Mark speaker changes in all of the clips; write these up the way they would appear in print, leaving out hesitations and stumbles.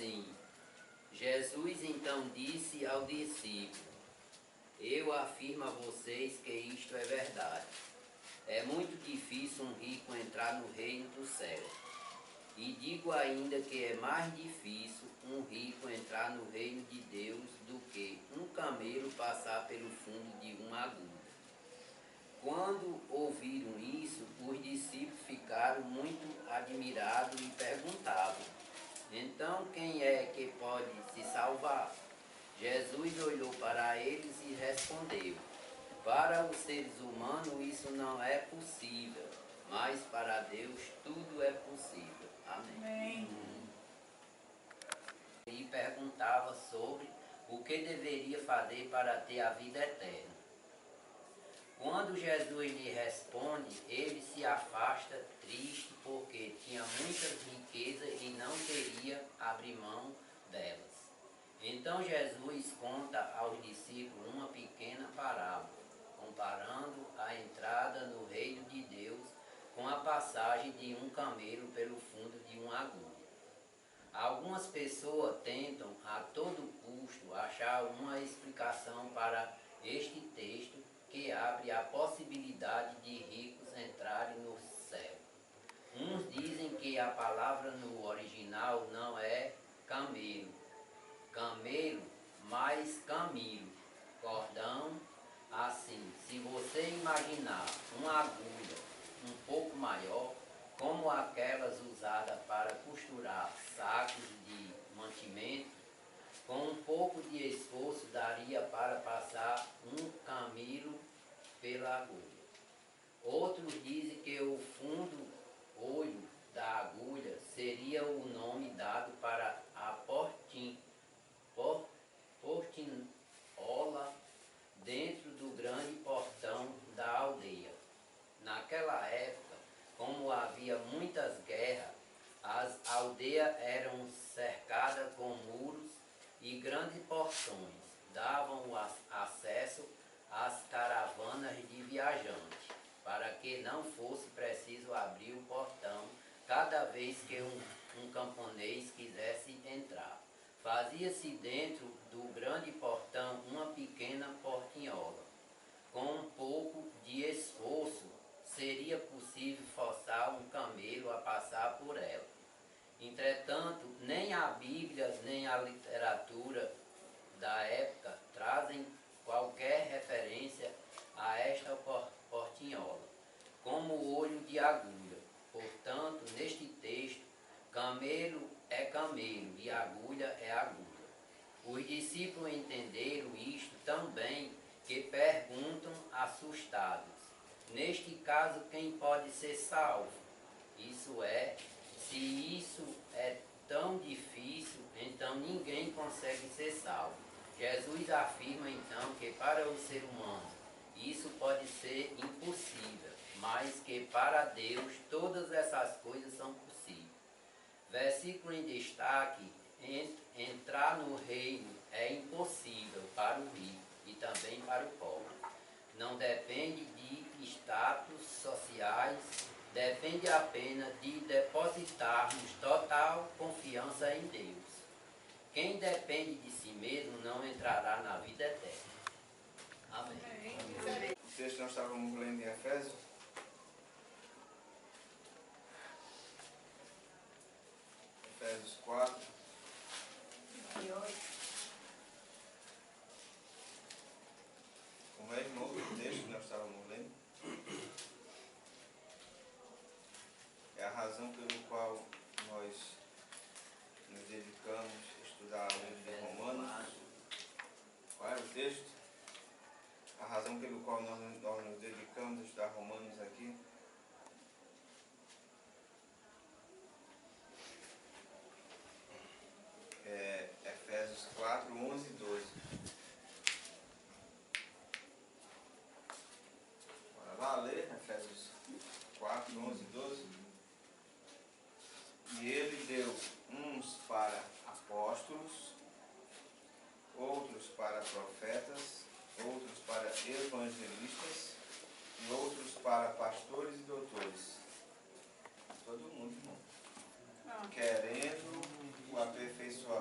Speaker 1: assim: Jesus então disse ao discípulo: eu afirmo a vocês que isto é verdade. É muito difícil um rico entrar no reino do céu. E digo ainda que é mais difícil um rico entrar no reino de Deus do que um camelo passar pelo fundo de uma agulha. Quando ouviram isso, os discípulos ficaram muito admirados e perguntavam: então quem é que pode se salvar? Jesus olhou para eles e respondeu: para os seres humanos isso não é possível, mas para Deus tudo é possível. Amém. E perguntava sobre o que deveria fazer para ter a vida eterna. Quando Jesus lhe responde, ele se afasta triste porque tinha muitas riquezas e não queria abrir mão delas. Então Jesus conta aos discípulos uma pequena parábola, comparando a entrada no reino de Deus com a passagem de um camelo pelo fundo de uma agulha. Algumas pessoas tentam a todo custo achar uma explicação para este texto que abre a possibilidade de ricos entrarem no céu. Uns dizem que a palavra no original não é camelo, mas camilo, cordão. Assim, se você imaginar uma agulha um pouco maior, como aquelas usadas para costurar sacos de mantimento, com um pouco de esforço daria para passar um camelo pela agulha. Outros dizem que o fundo olho da agulha seria o nome dado para a portinhola dentro do grande portão da aldeia. Naquela época, como havia muitas guerras, as aldeias eram cercadas com muros e grandes portões davam acesso às caravanas de viajantes, para que não fosse preciso abrir o portão cada vez que um camponês quisesse entrar. Fazia-se dentro do grande portão uma pequena portinhola. Com um pouco de esforço, seria possível forçar um camelo a passar por ela. Entretanto, nem a Bíblia nem a literatura da época trazem qualquer referência a esta portinhola, como o olho de agulha. Portanto, neste texto, camelo é camelo e agulha é agulha. Os discípulos entenderam isto tão bem que perguntam assustados: neste caso, quem pode ser salvo? Isso é, se isso é tão difícil, então ninguém consegue ser salvo. Jesus afirma então que para o ser humano isso pode ser impossível, mas que para Deus todas essas coisas são possíveis. Versículo em destaque: entrar no reino é impossível para o rico e também para o pobre. Não depende de status sociais, depende apenas de depositarmos total confiança em Deus. Quem depende de si mesmo não entrará na vida eterna. Amém.
Speaker 2: O texto que nós estávamos lendo em Efésios, Efésios 4. Como é de novo o texto que nós estávamos lendo? É a razão pelo qual nós nos dedicamos a estudar o livro de Romanos. Qual é o texto? A razão pelo qual nós nos dedicamos a estudar Romanos aqui. É Efésios 4, 11 e 12. Bora lá ler Efésios 4, 11 e 12. E ele deu uns para apóstolos, outros para profetas, outros para evangelistas e outros para pastores e doutores. Todo mundo, irmão. Querendo o aperfeiçoamento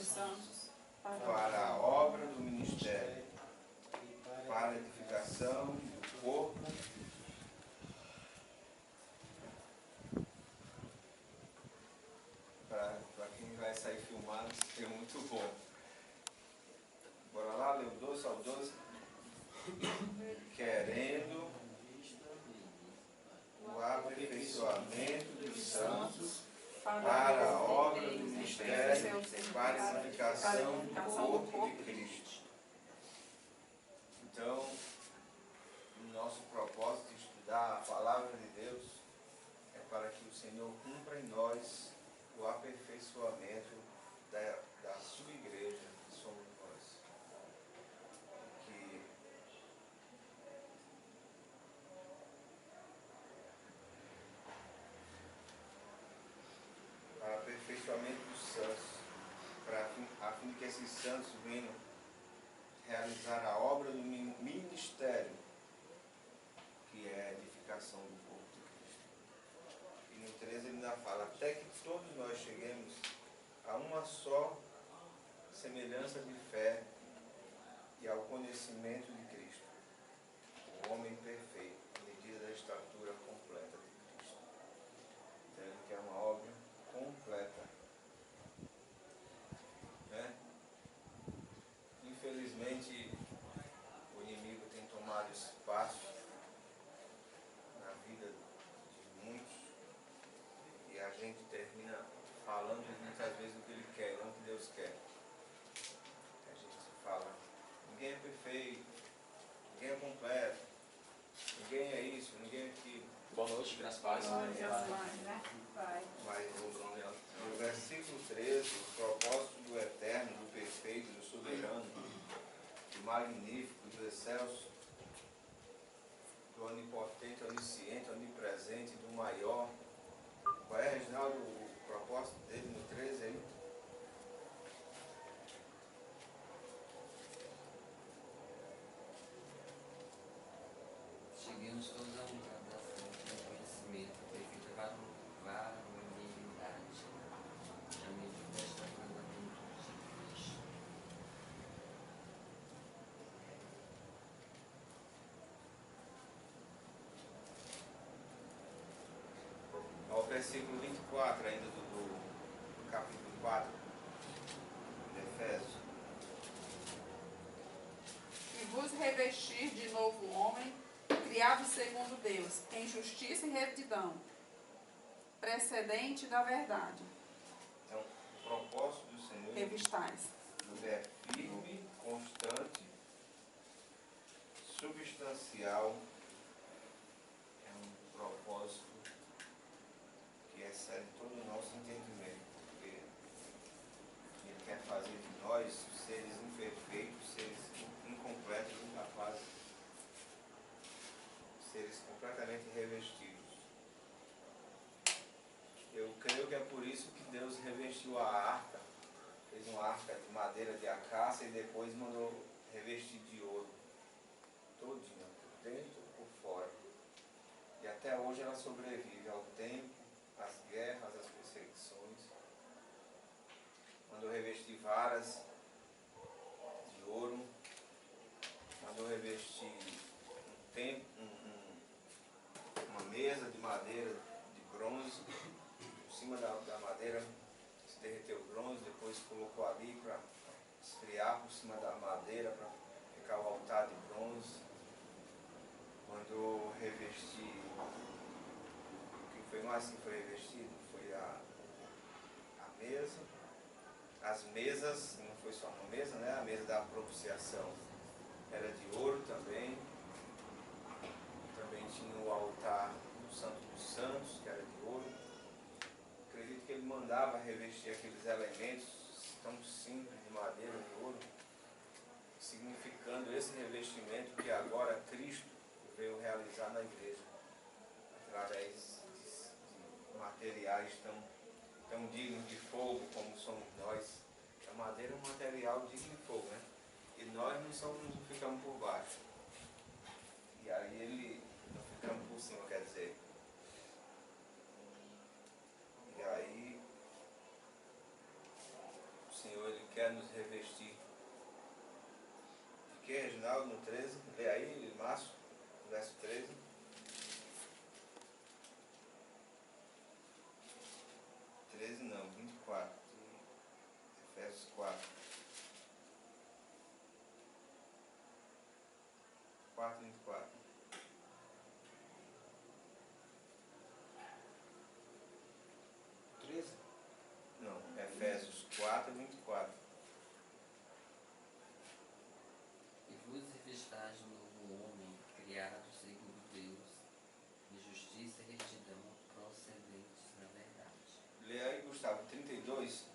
Speaker 3: dos santos,
Speaker 2: para a obra do ministério, para a edificação do corpo, para quem vai sair filmado, é muito bom. Bora lá, ler o 12 ao 12. Querendo o aperfeiçoamento dos santos para a obra do ministério, para a edificação do corpo de Cristo. Então, o nosso propósito de estudar a palavra de Deus é para que o Senhor cumpra em nós o aperfeiçoamento da sua igreja, que somos nós. Que para o aperfeiçoamento dos santos, a fim de que esses santos venham realizar a obra do ministério, que é a edificação do corpo de Cristo. E no 13 ele ainda fala, até que todos nós cheguemos a uma só semelhança de fé e ao conhecimento de Cristo, o homem perfeito, à medida da estatura completa de Cristo. Então ele quer uma obra completa. Né? Infelizmente, o inimigo tem tomado espaço na vida de muitos e a gente termina falando muitas vezes o que ele quer, não o que Deus quer. A gente fala, ninguém é perfeito, ninguém é completo, ninguém é isso, ninguém é aquilo.
Speaker 4: Boa noite, graças a Deus.
Speaker 2: Mas no versículo 13, o propósito do eterno, do perfeito, do soberano, do magnífico, do excelso, do onipotente, onisciente, onipresente, do maior. Qual é, Reginaldo, o propósito dele no 13 aí?
Speaker 1: Cheguemos todos a um conhecimento, perfeita varonilidade, na medida da estatura da plenitude de Cristo.
Speaker 2: Ao versículo 24 ainda do capítulo 4 de Efésios.
Speaker 3: e vos revestir de novo homem, criado segundo Deus, em justiça e retidão, precedente da verdade.
Speaker 2: Então, o propósito do Senhor
Speaker 3: Revistais.
Speaker 2: é firme, constante, substancial. É um propósito que excede todo o nosso entendimento, porque Ele quer fazer de nós seres imperfeitos, seres incompletos, incapazes, seres completamente revestidos. Eu creio que é por isso que Deus revestiu a arca, fez uma arca de madeira de acácia e depois mandou revestir de ouro, todinha, por dentro e por fora. E até hoje ela sobrevive ao tempo, às guerras, às perseguições. Mandou revestir varas de ouro, mandou revestir uma mesa de madeira de bronze. Por cima da madeira se derreteu o bronze, depois colocou ali para esfriar por cima da madeira, para ficar o altar de bronze. Mandou revestir, o que foi mais que foi revestido foi a mesa, as mesas, não foi só uma mesa, né? A mesa da propiciação era de ouro também. Também tinha o altar do Santo dos Santos, que era de ouro. Acredito que ele mandava revestir aqueles elementos tão simples de madeira, de ouro, significando esse revestimento que agora Cristo veio realizar na igreja, através de materiais tão dignos de fogo como somos nós. A madeira é um material digno de fogo, né? E nós não ficamos por baixo. E aí ele não ficamos por cima, quer dizer. E aí o Senhor ele quer nos revestir. De que, Reginaldo, no 13? Lê aí, Márcio, verso 13. 13 não, 24. Efésios 4. 4, 24. Não, Efésios 4, 24.
Speaker 1: E vos revestais de novo homem, criado segundo Deus, de justiça e retidão, procedentes na verdade.
Speaker 2: Lê aí, Gustavo, 32.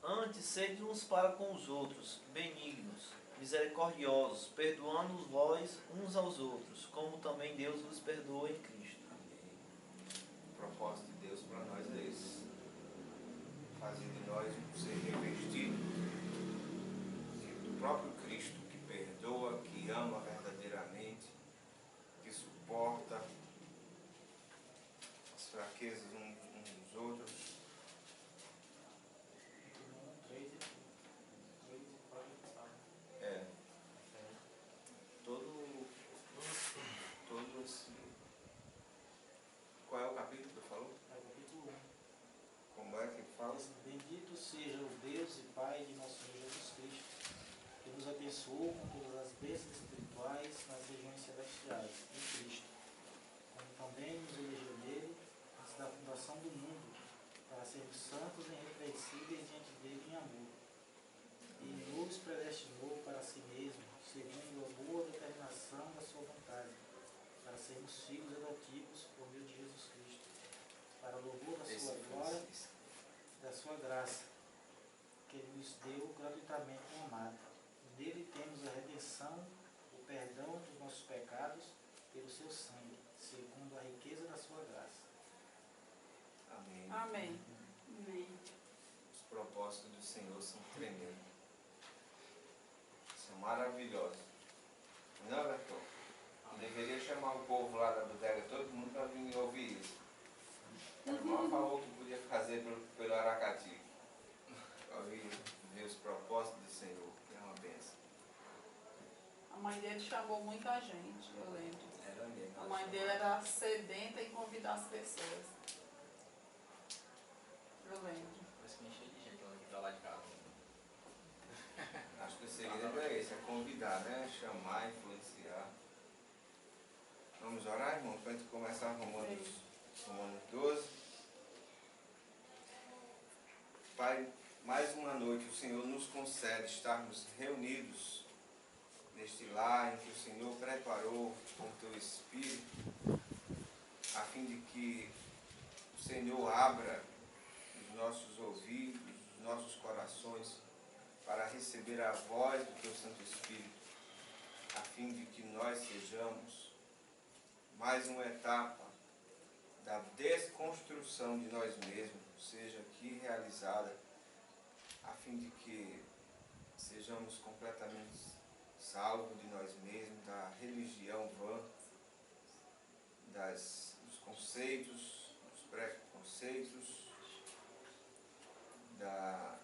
Speaker 4: Antes, sede uns para com os outros, benignos, misericordiosos, perdoando-os vós uns aos outros, como também Deus vos perdoa em Cristo.
Speaker 2: O propósito de Deus para nós é esse. Fazer de nós um ser revestido do próprio Cristo, que perdoa, que ama verdadeiramente, que suporta as fraquezas uns dos outros. É. Todo esse... Qual é o capítulo que tu falou?
Speaker 5: É o capítulo 1.
Speaker 2: Como é que fala?
Speaker 5: Bendito seja o Deus e Pai de nosso Senhor Jesus Cristo, que nos abençoou com todas as bênçãos espirituais nas regiões celestiais, em Cristo, como também nos elegeu nele, antes da fundação do mundo, para sermos santos e irrepreensíveis diante dele em amor. E nos predestinou para si mesmo, segundo a boa determinação da sua vontade, para sermos filhos adotivos por meio de Jesus Cristo, para o louvor da sua glória, da sua graça, que ele nos deu gratuitamente no amado. Nele temos a redenção, o perdão dos nossos pecados, pelo seu sangue, segundo a riqueza da sua graça.
Speaker 2: Amém.
Speaker 3: Amém. Amém.
Speaker 2: Os propósitos do Senhor são tremendos. São maravilhosos. Não, Bertão? Deveria chamar o povo lá da bodega, todo mundo para vir ouvir isso. O irmão falou que podia fazer pelo Aracati. Ouvir, ver os propósitos do Senhor, que é uma bênção.
Speaker 3: A mãe dele chamou muita gente, eu lembro.
Speaker 2: Era mesmo.
Speaker 3: A mãe dele era sedenta em convidar as pessoas. Eu lembro.
Speaker 6: Parece que me encheu de gente lá de casa.
Speaker 2: Acho que o segredo é esse, é convidar, né? Chamar, influenciar. Vamos orar, irmão, para a gente começar Romanos 12. Pai, mais uma noite o Senhor nos concede estarmos reunidos neste lar em que o Senhor preparou com o teu Espírito, a fim de que o Senhor abra os nossos ouvidos, os nossos corações, para receber a voz do teu Santo Espírito, a fim de que nós sejamos mais uma etapa da desconstrução de nós mesmos, seja aqui realizada, a fim de que sejamos completamente salvos de nós mesmos, da religião vã, dos conceitos, dos preconceitos, da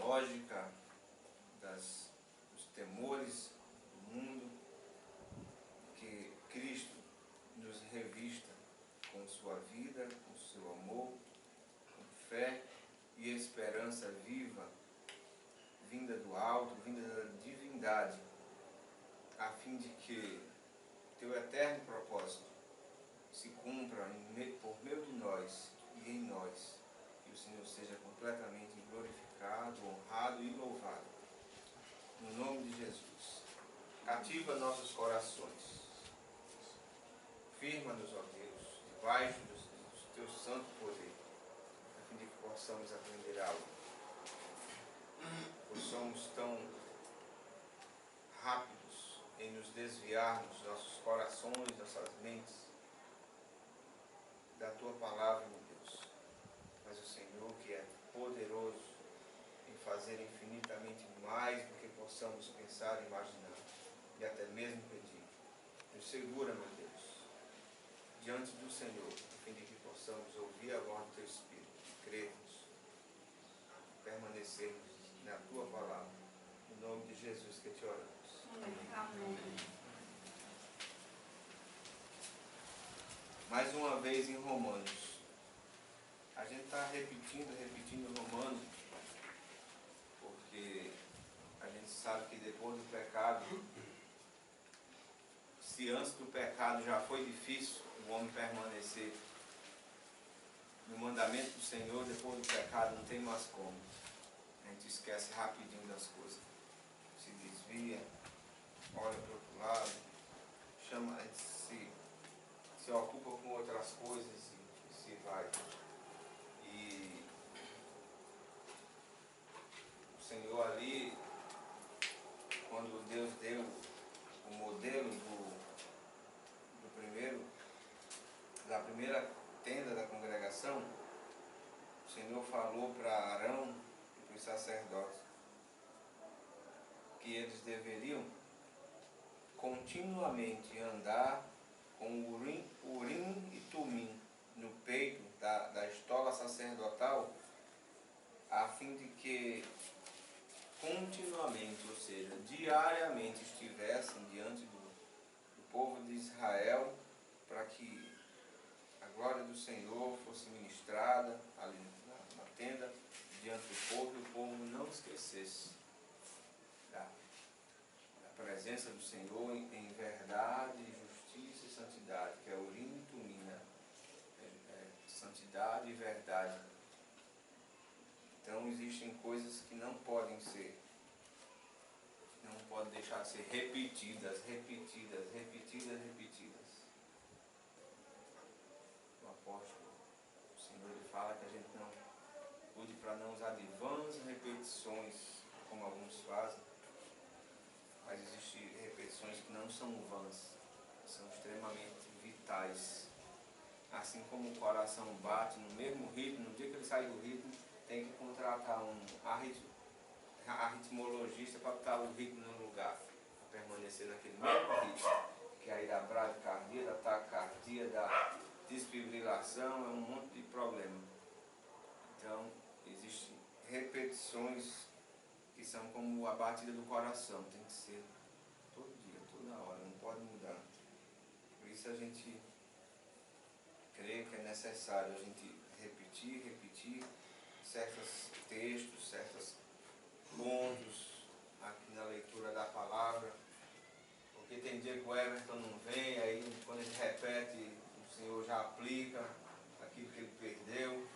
Speaker 2: lógica, dos temores do mundo, que Cristo nos revista com sua vida, com seu amor, com fé e esperança viva, vinda do alto, vinda da divindade, a fim de que teu eterno propósito se cumpra por meio de nós e em nós, que o Senhor seja completamente glorificado, honrado e louvado. No nome de Jesus. Ativa nossos corações. Firma-nos, ó Deus, debaixo do teu santo poder, a fim de que possamos aprender algo. Pois somos tão rápidos em nos desviarmos, nossos corações, nossas mentes, da tua palavra, meu Deus. Mas o Senhor, que é poderoso em fazer infinitamente mais do que possamos pensar e imaginar, e até mesmo pedir, nos segura, meu Deus, diante do Senhor, a fim de que possamos ouvir a voz do teu Espírito, crermos permanecermos na tua palavra. Em nome de Jesus que te oramos.
Speaker 3: Amém.
Speaker 2: Mais uma vez em Romanos. A gente está repetindo Romanos, porque a gente sabe que depois do pecado, se antes do pecado já foi difícil o homem permanecer no mandamento do Senhor, depois do pecado não tem mais como. A gente esquece rapidinho das coisas. Se desvia, olha para o outro lado, chama, a gente se ocupa com outras coisas e se vai. E o Senhor ali, quando Deus deu o modelo da primeira tenda da congregação, o Senhor falou para Arão e para os sacerdotes que eles deveriam continuamente andar com Urim e Tumim no peito da estola sacerdotal, a fim de que continuamente, ou seja, diariamente estivessem diante do povo de Israel, para que a glória do Senhor fosse ministrada ali na tenda, diante do povo, e o povo não esquecesse da presença do Senhor em verdade, justiça e santidade, que é Urim e Tumim, né? Santidade e verdade. Então existem coisas que não podem deixar de ser repetidas. O apóstolo, o Senhor, ele fala que a gente não cuide para não usar de vãs repetições, como alguns fazem, mas existem repetições que não são vãs, são extremamente vitais. Assim como o coração bate no mesmo ritmo, no dia que ele sai do ritmo, tem que contratar um arritmologista para botar o ritmo no lugar, para permanecer naquele mesmo ritmo, que aí da bradicardia, da taquicardia, da desfibrilação, é um monte de problema. Então, existem repetições que são como a batida do coração, tem que ser todo dia, toda hora, não pode mudar. Por isso a gente crê que é necessário a gente repetir certos textos, certos pontos aqui na leitura da palavra, porque tem dia que o Everton não vem, aí quando ele repete, o Senhor já aplica aquilo que ele perdeu.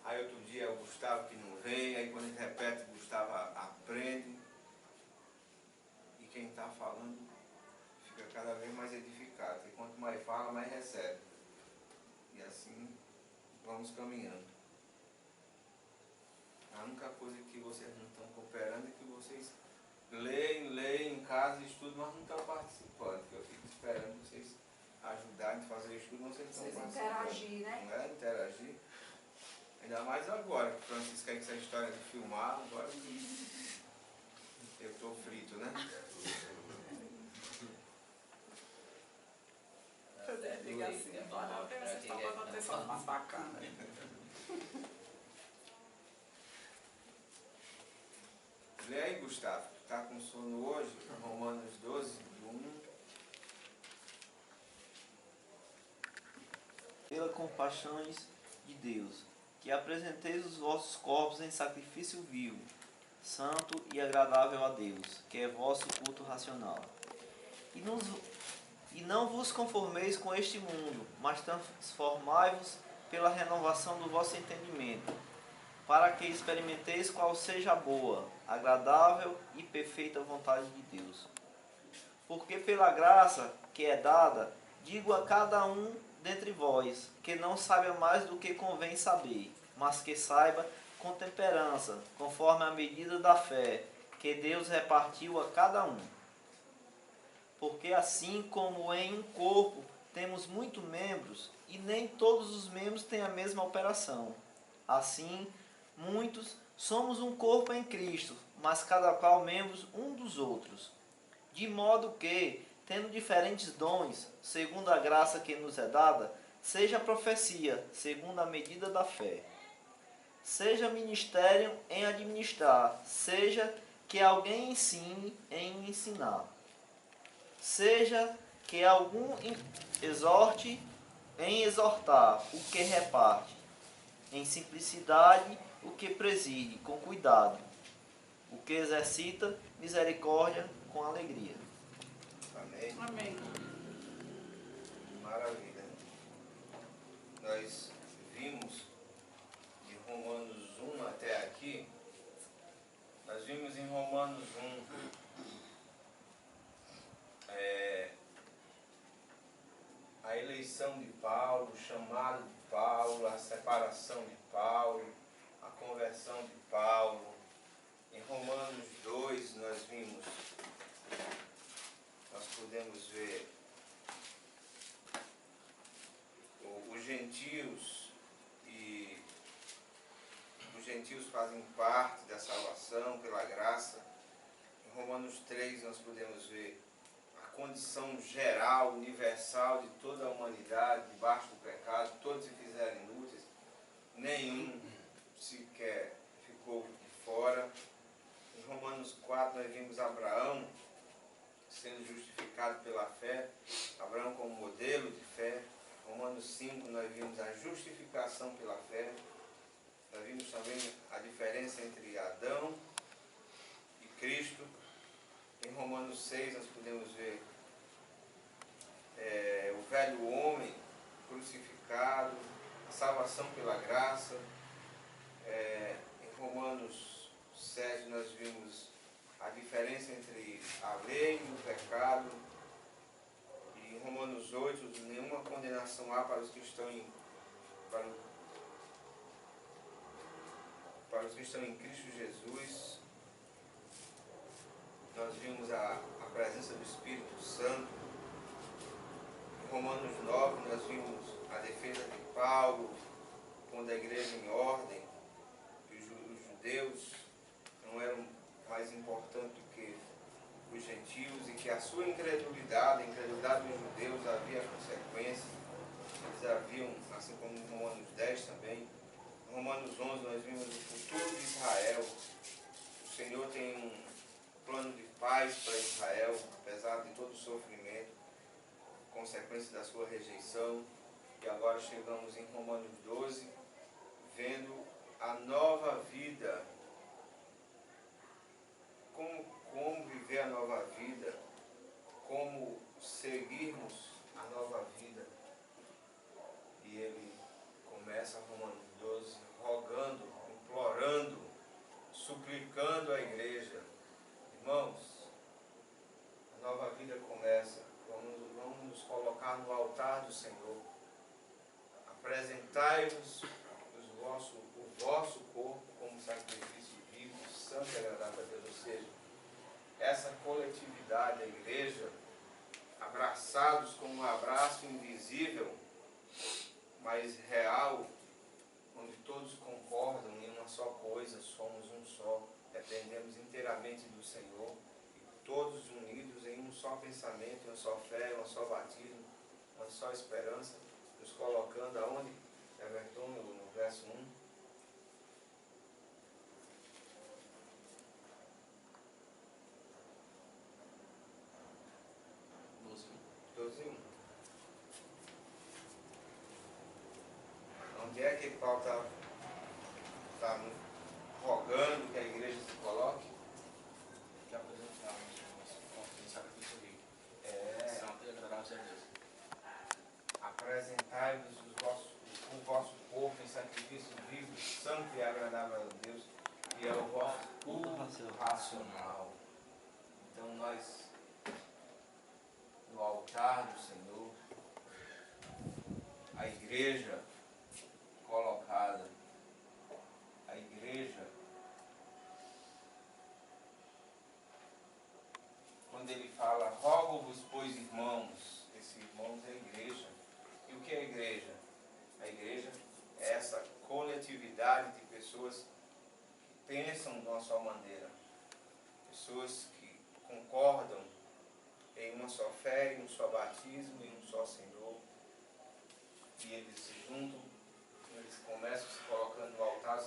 Speaker 2: Aí outro dia é o Gustavo que não vem, aí quando ele repete, o Gustavo aprende. E quem está falando fica cada vez mais edificado, porque quanto mais fala, mais recebe. E assim vamos caminhando. A única coisa que vocês não estão cooperando é que vocês leem em casa, estudam, mas não estão participando. Que eu fico esperando vocês ajudarem a fazer o estudo, mas vocês estão participando.
Speaker 3: Interagir, né?
Speaker 2: Não é? Interagir. Ainda mais agora, que o Francisco quer que essa história de filmar, agora eu estou frito, né?
Speaker 3: Fazer diga assim, vocês estão dando atenção mais bacana.
Speaker 2: Lê aí, Gustavo, tu está com sono hoje, Romanos 12, do 1.
Speaker 4: Pela compaixões de Deus, que apresenteis os vossos corpos em sacrifício vivo, santo e agradável a Deus, que é vosso culto racional. E não vos conformeis com este mundo, mas transformai-vos pela renovação do vosso entendimento, para que experimenteis qual seja a boa, agradável e perfeita vontade de Deus. Porque pela graça que é dada, digo a cada um dentre vós, que não saiba mais do que convém saber, mas que saiba com temperança, conforme a medida da fé, que Deus repartiu a cada um. Porque assim como em um corpo temos muitos membros, e nem todos os membros têm a mesma operação. Assim, muitos somos um corpo em Cristo, mas cada qual membros um dos outros. De modo que, tendo diferentes dons, segundo a graça que nos é dada, seja a profecia, segundo a medida da fé. seja ministério em administrar, seja que alguém ensine em ensinar, seja que algum exorte em exortar o que reparte, em simplicidade o que preside com cuidado, o que exercita misericórdia com alegria.
Speaker 2: Amém.
Speaker 3: Amém.
Speaker 2: Maravilha. Nós vimos de Romanos 1 até aqui, nós vimos em Romanos 1 a eleição de Paulo, o chamado de Paulo, a separação de Paulo, a conversão de Paulo. Em Romanos 2 nós podemos ver os gentios, e os gentios fazem parte da salvação pela graça. Em Romanos 3 nós podemos ver a condição geral, universal de toda a humanidade debaixo do pecado, todos se fizeram inúteis, nenhum sequer ficou de fora. Em Romanos 4 nós vimos Abraão sendo justificado pela fé, Abraão como modelo de fé. Romanos 5 nós vimos a justificação pela fé. Nós vimos também a diferença entre Adão e Cristo. Em Romanos 6 nós podemos ver o velho homem crucificado, a salvação pela graça. Em Romanos 7 nós vimos a diferença entre a lei e o pecado. E em Romanos 8, nenhuma condenação há para os que estão em Cristo Jesus. Nós vimos a presença do Espírito Santo. Em Romanos 9 nós vimos a defesa de Paulo, pondo a igreja em ordem, que os judeus não eram mais importantes do que os gentios, e que a sua incredulidade, a incredulidade dos judeus, havia consequências. Eles haviam, assim como em Romanos 10 também. Em Romanos 11 nós vimos o futuro de Israel. O Senhor tem um plano de paz para Israel, apesar de todo o sofrimento, consequência da sua rejeição. E agora chegamos em Romanos 12, vendo a nova vida. Como viver a nova vida, como seguirmos a nova vida. E ele começa Romanos 12 rogando, implorando, suplicando a igreja. Irmãos, a nova vida começa. Vamos nos colocar no altar do Senhor. Apresentai-vos o vosso corpo como sacrifício vivo, santo e agradável a Deus. Ou seja, essa coletividade, a igreja, abraçados com um abraço invisível, mas real, onde todos concordam em uma só coisa, somos um só, dependemos inteiramente do Senhor, e todos unidos em um só pensamento, uma só fé, um só batismo, uma só esperança, nos colocando aonde? Everton, no verso 1. Onde é que Paulo está rogando que a igreja se coloque?
Speaker 6: Que apresentamos em sacrifício vivo. Santo e agradável a Deus.
Speaker 2: Apresentai-vos o vosso corpo em sacrifício vivo, santo e agradável a Deus, que é o vosso culto racional. Então nós, no altar do Senhor, a igreja colocada, a igreja, quando ele fala, rogo-vos, pois, irmãos, esse irmãos é a igreja. E o que é a igreja? A igreja é essa coletividade de pessoas que pensam de uma só maneira, pessoas que concordam em uma só fé, em um só batismo, em um só Senhor, e eles se juntam, eles começam se colocando no altar,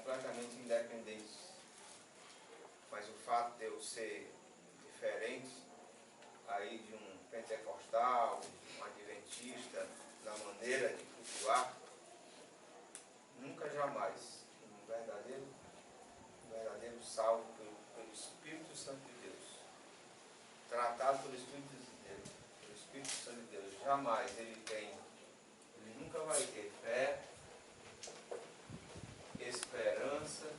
Speaker 2: completamente independentes. Mas o fato de eu ser diferente aí de um pentecostal, um adventista, na maneira de cultuar, nunca jamais um verdadeiro salvo pelo Espírito Santo de Deus, tratado pelo Espírito Santo de Deus, jamais ele nunca vai ter fé, esperança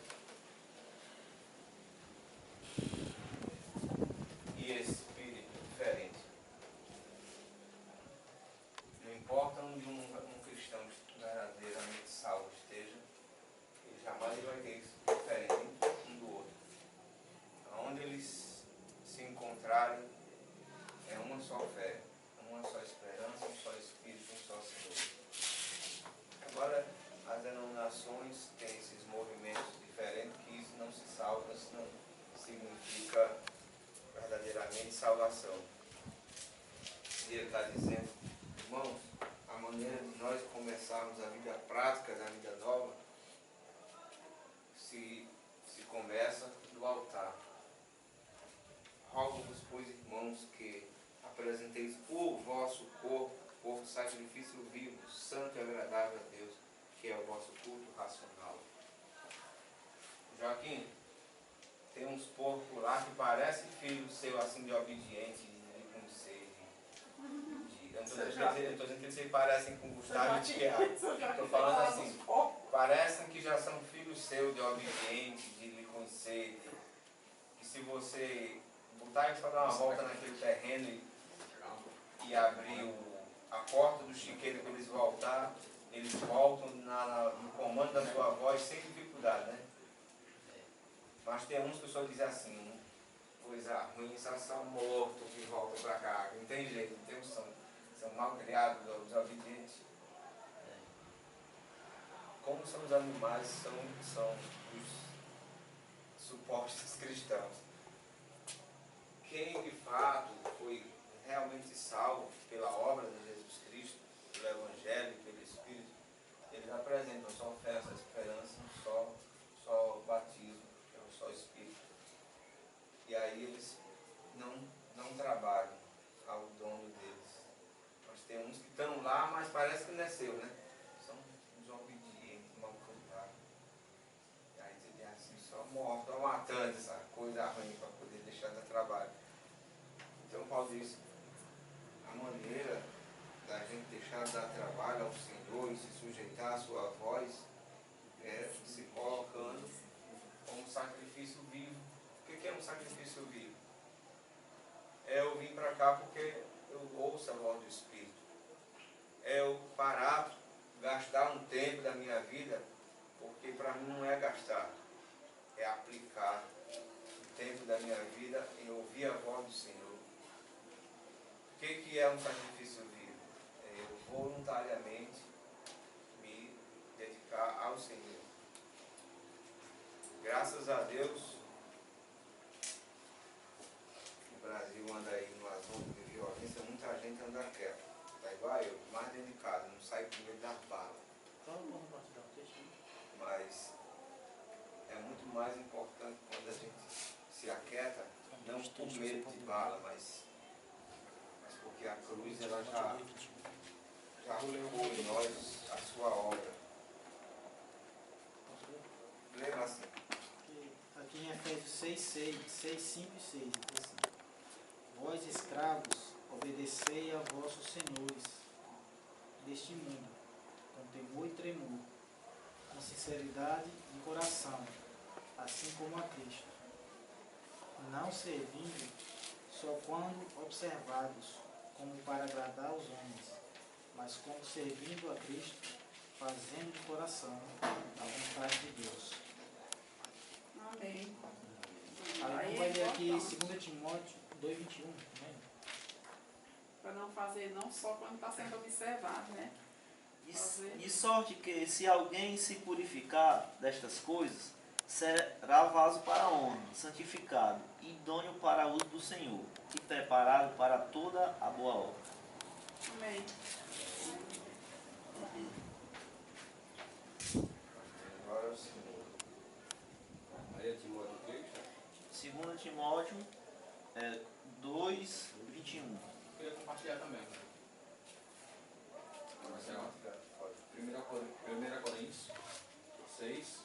Speaker 2: e espírito diferente. Não importa onde um cristão verdadeiramente salvo esteja, ele jamais vai ter isso diferente um do outro. Aonde eles se encontrarem, é uma só fé, uma só esperança, um só Espírito, um só Senhor. Agora, as denominações têm esses movimentos diferentes, que isso não se salva, isso não significa verdadeiramente salvação. E ele está dizendo, irmãos, a maneira de nós começarmos a vida prática da vida nova se começa do altar. Rogo-vos, pois, irmãos, que apresenteis o vosso corpo por sacrifício vivo, santo e agradável a Deus, que é o vosso culto racional. Joaquim, tem uns porcos lá que parecem filho seu, assim, de obediente, de sede. Eu não estou dizendo que eles parecem com Gustavo e Tiago. Estou falando assim, parecem que já são filhos seus de obediente, de lhe conhecer, que se você botar eles para dar uma volta naquele terreno e abrir a porta do chiqueiro para eles voltar, eles voltam no comando da sua voz sem dificuldade, né? Mas tem uns que só dizem assim, coisa ruim, são mortos que voltam para cá, não tem jeito, não tem são mal criados, desobedientes. Como são os animais, são os supostos cristãos. Quem de fato foi realmente salvo pela obra de Jesus Cristo, pelo Evangelho, pelo Espírito, eles apresentam só fé, só esperança, só batismo, que é um só Espírito. E aí eles não trabalham ao dono deles. Mas tem uns que estão lá, mas parece que não é seu, né? São desobedientes, mal cantados. E aí você diz assim, só morto, só matando essa coisa ruim para poder deixar de trabalho. Então Paulo diz, a maneira da gente deixar de dar trabalho ao Senhor e se sujeitar à sua voz é se colocando como sacrifício vivo. O que é um sacrifício vivo? É eu vir para cá porque eu ouço a voz do Espírito. É eu parar, gastar um tempo da minha vida, porque para mim não é gastar, é aplicar o tempo da minha vida em ouvir a voz do Senhor. O que é um sacrifício vivo? É eu voluntariamente me dedicar ao Senhor. Graças a Deus, o Brasil anda aí no azul de violência, muita gente anda quieta. Está igual eu, mais dentro de casa, não sai com medo das balas. Mas é muito mais importante quando a gente se aquieta, não por medo de bala, mas porque a cruz ela já colocou em nós a sua obra. Lembra assim?
Speaker 5: Aqui em Efésios 6, 5 e 6, diz assim: vós escravos, obedecei a vossos senhores deste mundo, com temor e tremor, com sinceridade de coração, assim como a Cristo, não servindo só quando observados como para agradar aos homens, mas como servindo a Cristo, fazendo de coração a vontade de Deus.
Speaker 3: Amém.
Speaker 5: Aí vai ler aqui 2 Timóteo 2,21, né?
Speaker 3: Para não fazer não só quando está sendo observado, né?
Speaker 4: De sorte que, se alguém se purificar destas coisas, será vaso para a honra, santificado, idôneo para o uso do Senhor, e preparado para toda a boa obra.
Speaker 3: Amém.
Speaker 2: Glória ao Senhor.
Speaker 4: Timóteo 2, 21.
Speaker 6: Eu queria compartilhar também. Assim, ó, 1 Coríntios 6.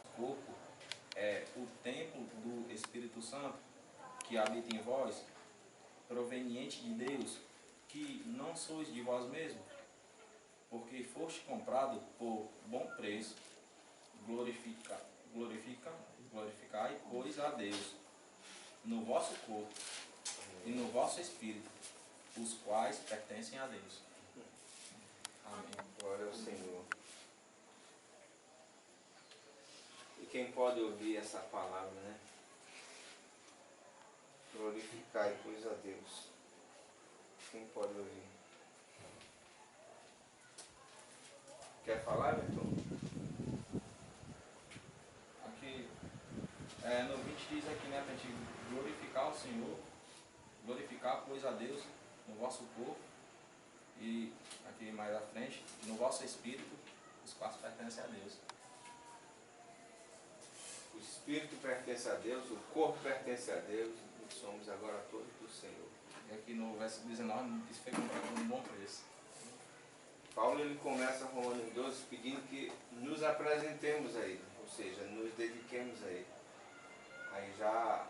Speaker 6: O corpo é o templo do Espírito Santo que habita em vós, proveniente de Deus, que não sois de vós mesmos, porque foste comprado por bom preço. Glorificai, pois, a Deus no vosso corpo e no vosso espírito, os quais pertencem a Deus. Amém.
Speaker 2: Glória ao Senhor. E quem pode ouvir essa palavra, né? Glorificai, pois, a Deus. Quem pode ouvir? Quer falar, Berton?
Speaker 6: Aqui, no 20 diz aqui, né, para a gente glorificar o Senhor, glorificar, pois, a Deus no vosso corpo e, aqui mais à frente, no vosso espírito, os quais pertencem a Deus.
Speaker 2: O espírito pertence a Deus, o corpo pertence a Deus, e somos agora todos do Senhor.
Speaker 6: E aqui no verso 19 diz que foi comprado por um bom preço.
Speaker 2: Paulo ele começa Romanos 12 pedindo que nos apresentemos a Ele, ou seja, nos dediquemos a Ele. Aí já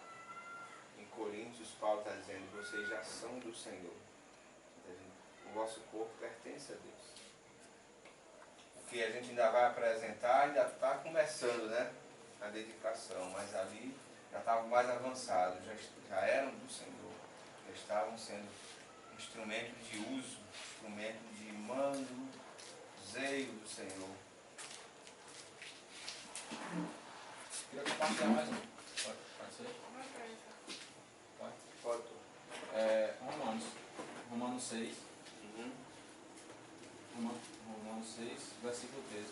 Speaker 2: em Coríntios Paulo está dizendo, vocês já são do Senhor. O vosso corpo pertence a Deus. O que a gente ainda vai apresentar ainda está começando, né? A dedicação, mas ali já estavam mais avançados, já eram do Senhor, já estavam sendo instrumento de uso, instrumento de mando, zeio do Senhor.
Speaker 6: Queria compartilhar mais um. Pode ser? Pode.
Speaker 2: Pode.
Speaker 6: Romanos 6.
Speaker 2: Uhum.
Speaker 6: Romanos 6, versículo 13.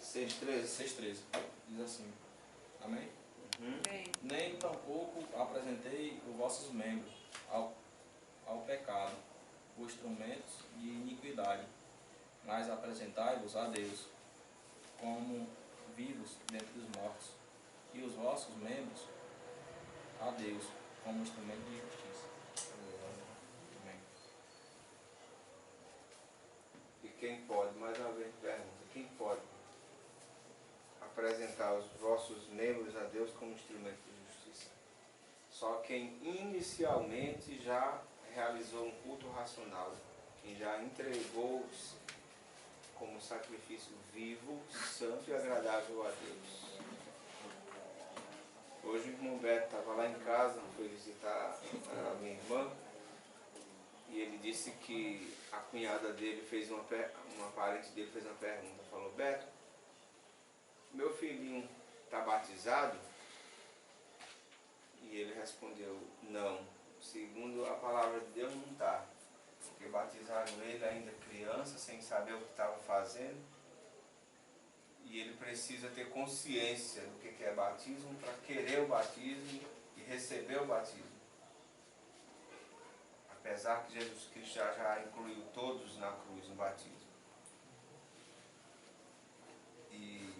Speaker 6: 6:13. Diz assim. Amém?
Speaker 2: Uhum.
Speaker 6: Nem tampouco apresentei os vossos membros ao pecado, os instrumentos de iniquidade, mas apresentai-vos a Deus como vivos dentre os mortos, e os vossos membros a Deus como instrumento de justiça. Amém.
Speaker 2: E quem pode, mais uma vez pergunta, quem pode apresentar os vossos membros a Deus como instrumento de justiça? Só quem inicialmente já realizou um culto racional, quem já entregou-se como sacrifício vivo, santo e agradável a Deus. Hoje o irmão Beto estava lá em casa, foi visitar a minha irmã, e ele disse que a cunhada dele fez uma parente dele fez uma pergunta, falou, Beto, meu filhinho está batizado? E ele respondeu, não, segundo a palavra de Deus não está, porque batizaram ele ainda criança, sem saber o que estava fazendo, e ele precisa ter consciência do que é batismo para querer o batismo e receber o batismo. Apesar que Jesus Cristo já incluiu todos na cruz no batismo. E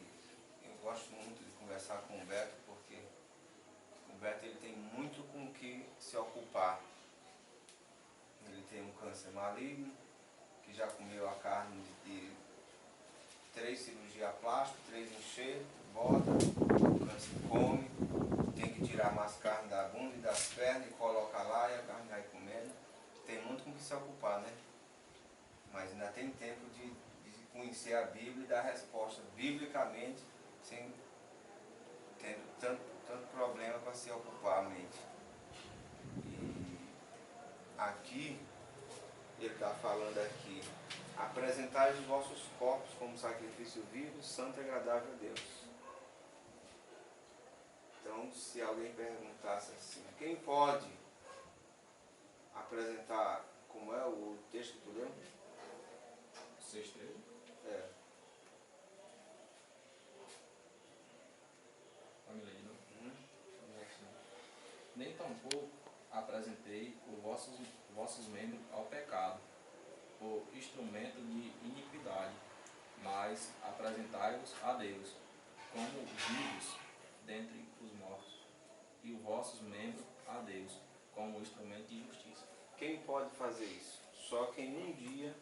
Speaker 2: eu gosto muito de conversar com o Beto, porque o Beto ele tem muito com o que se ocupar. Ele tem um câncer maligno, que já comeu a carne de 3 cirurgias plásticas, 3 enxertos, bota, o câncer come, tem que tirar mais carne da bunda e das pernas e coloca lá e a carne vai comendo. Tem muito com o que se ocupar, né? Mas ainda tem tempo de conhecer a Bíblia e dar resposta biblicamente, sem tendo tanto problema para se ocupar a mente. E aqui, ele está falando aqui, apresentai os vossos corpos como sacrifício vivo, santo e agradável a Deus. Então, se alguém perguntasse assim, quem pode apresentar, como é o texto que tu leu?
Speaker 6: 6:13.
Speaker 2: É.
Speaker 6: Vamos ler de novo.
Speaker 2: Uhum.
Speaker 6: Nem tampouco apresentei os vossos membros ao pecado, por instrumento de iniquidade, mas apresentai-vos a Deus como vivos dentre os mortos, e os vossos membros a Deus como instrumento de justiça.
Speaker 2: Quem pode fazer isso? Só quem um dia,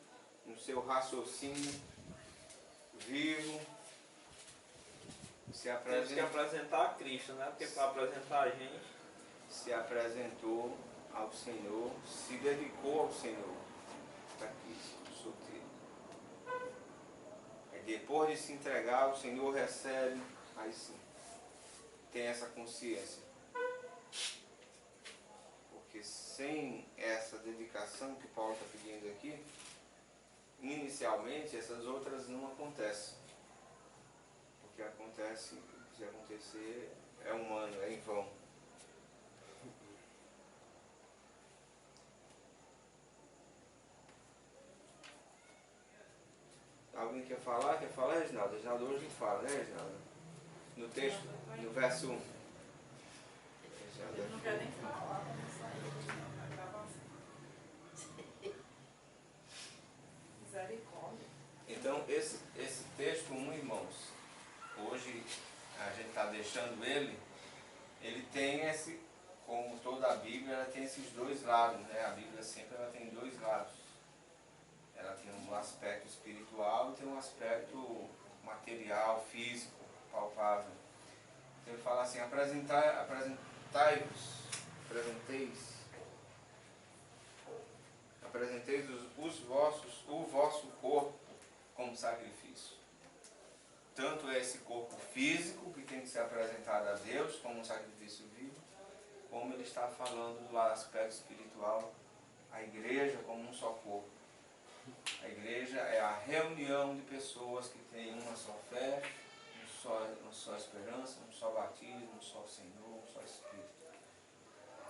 Speaker 2: no seu raciocínio vivo,
Speaker 4: Temos que apresentar a Cristo, né? Porque para apresentar a gente,
Speaker 2: se apresentou ao Senhor, se dedicou ao Senhor. Está aqui, solteiro. Aí depois de se entregar, o Senhor recebe, aí sim, tem essa consciência. Porque sem essa dedicação que Paulo está pedindo aqui, inicialmente essas outras não acontecem. Porque acontece, se acontecer, é humano, é em vão. Alguém quer falar? Quer falar, Reginaldo? Reginaldo hoje fala, né, Reginaldo? No texto, no verso 1.
Speaker 3: Eu não quero nem falar, não saiu na gravação. Misericórdia.
Speaker 2: Então, esse texto 1, irmãos, hoje a gente está deixando ele tem esse, como toda a Bíblia, ela tem esses dois lados, né? A Bíblia sempre ela tem dois lados. Ela tem um aspecto espiritual e tem um aspecto material, físico, palpável. Então ele fala assim, apresenteis o vosso corpo como sacrifício. Tanto é esse corpo físico que tem que ser apresentado a Deus como um sacrifício vivo, como ele está falando do aspecto espiritual, a igreja como um só corpo. A igreja é a reunião de pessoas que têm uma só fé, uma só esperança, um só batismo, um só Senhor, um só Espírito.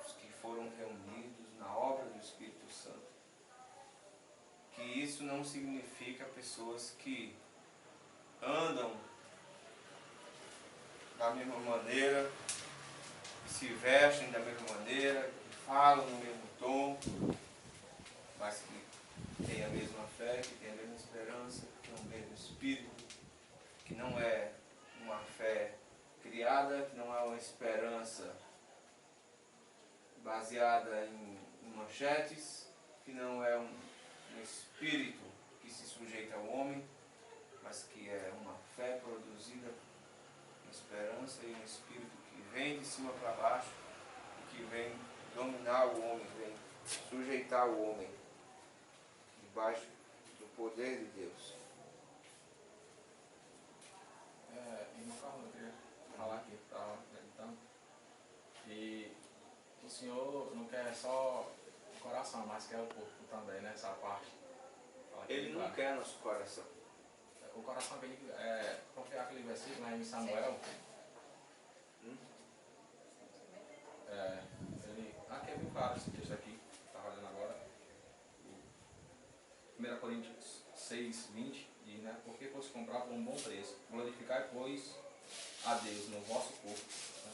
Speaker 2: Os que foram reunidos na obra do Espírito Santo. Que isso não significa pessoas que andam da mesma maneira, que se vestem da mesma maneira, que falam no mesmo tom, mas que têm a mesma fé, que têm a mesma esperança, que têm o mesmo Espírito, que não é uma fé criada, que não é uma esperança baseada em manchetes, que não é um espírito que se sujeita ao homem, mas que é uma fé produzida em esperança e um espírito que vem de cima para baixo e que vem dominar o homem, vem sujeitar o homem debaixo do poder de Deus.
Speaker 6: Irmão Carlos, eu queria falar aqui, estava acreditando, que o Senhor não quer só o coração, mas quer o corpo também, né? Essa parte.
Speaker 2: Ele não quer nosso coração.
Speaker 6: O coração, porque aquele versículo lá em Samuel, aqui é bem claro esse texto aqui, estava lendo agora, 1 Coríntios 6, 20, diz, né? Porque fosse comprar por um bom preço, glorificai, pois, a Deus no vosso corpo, né?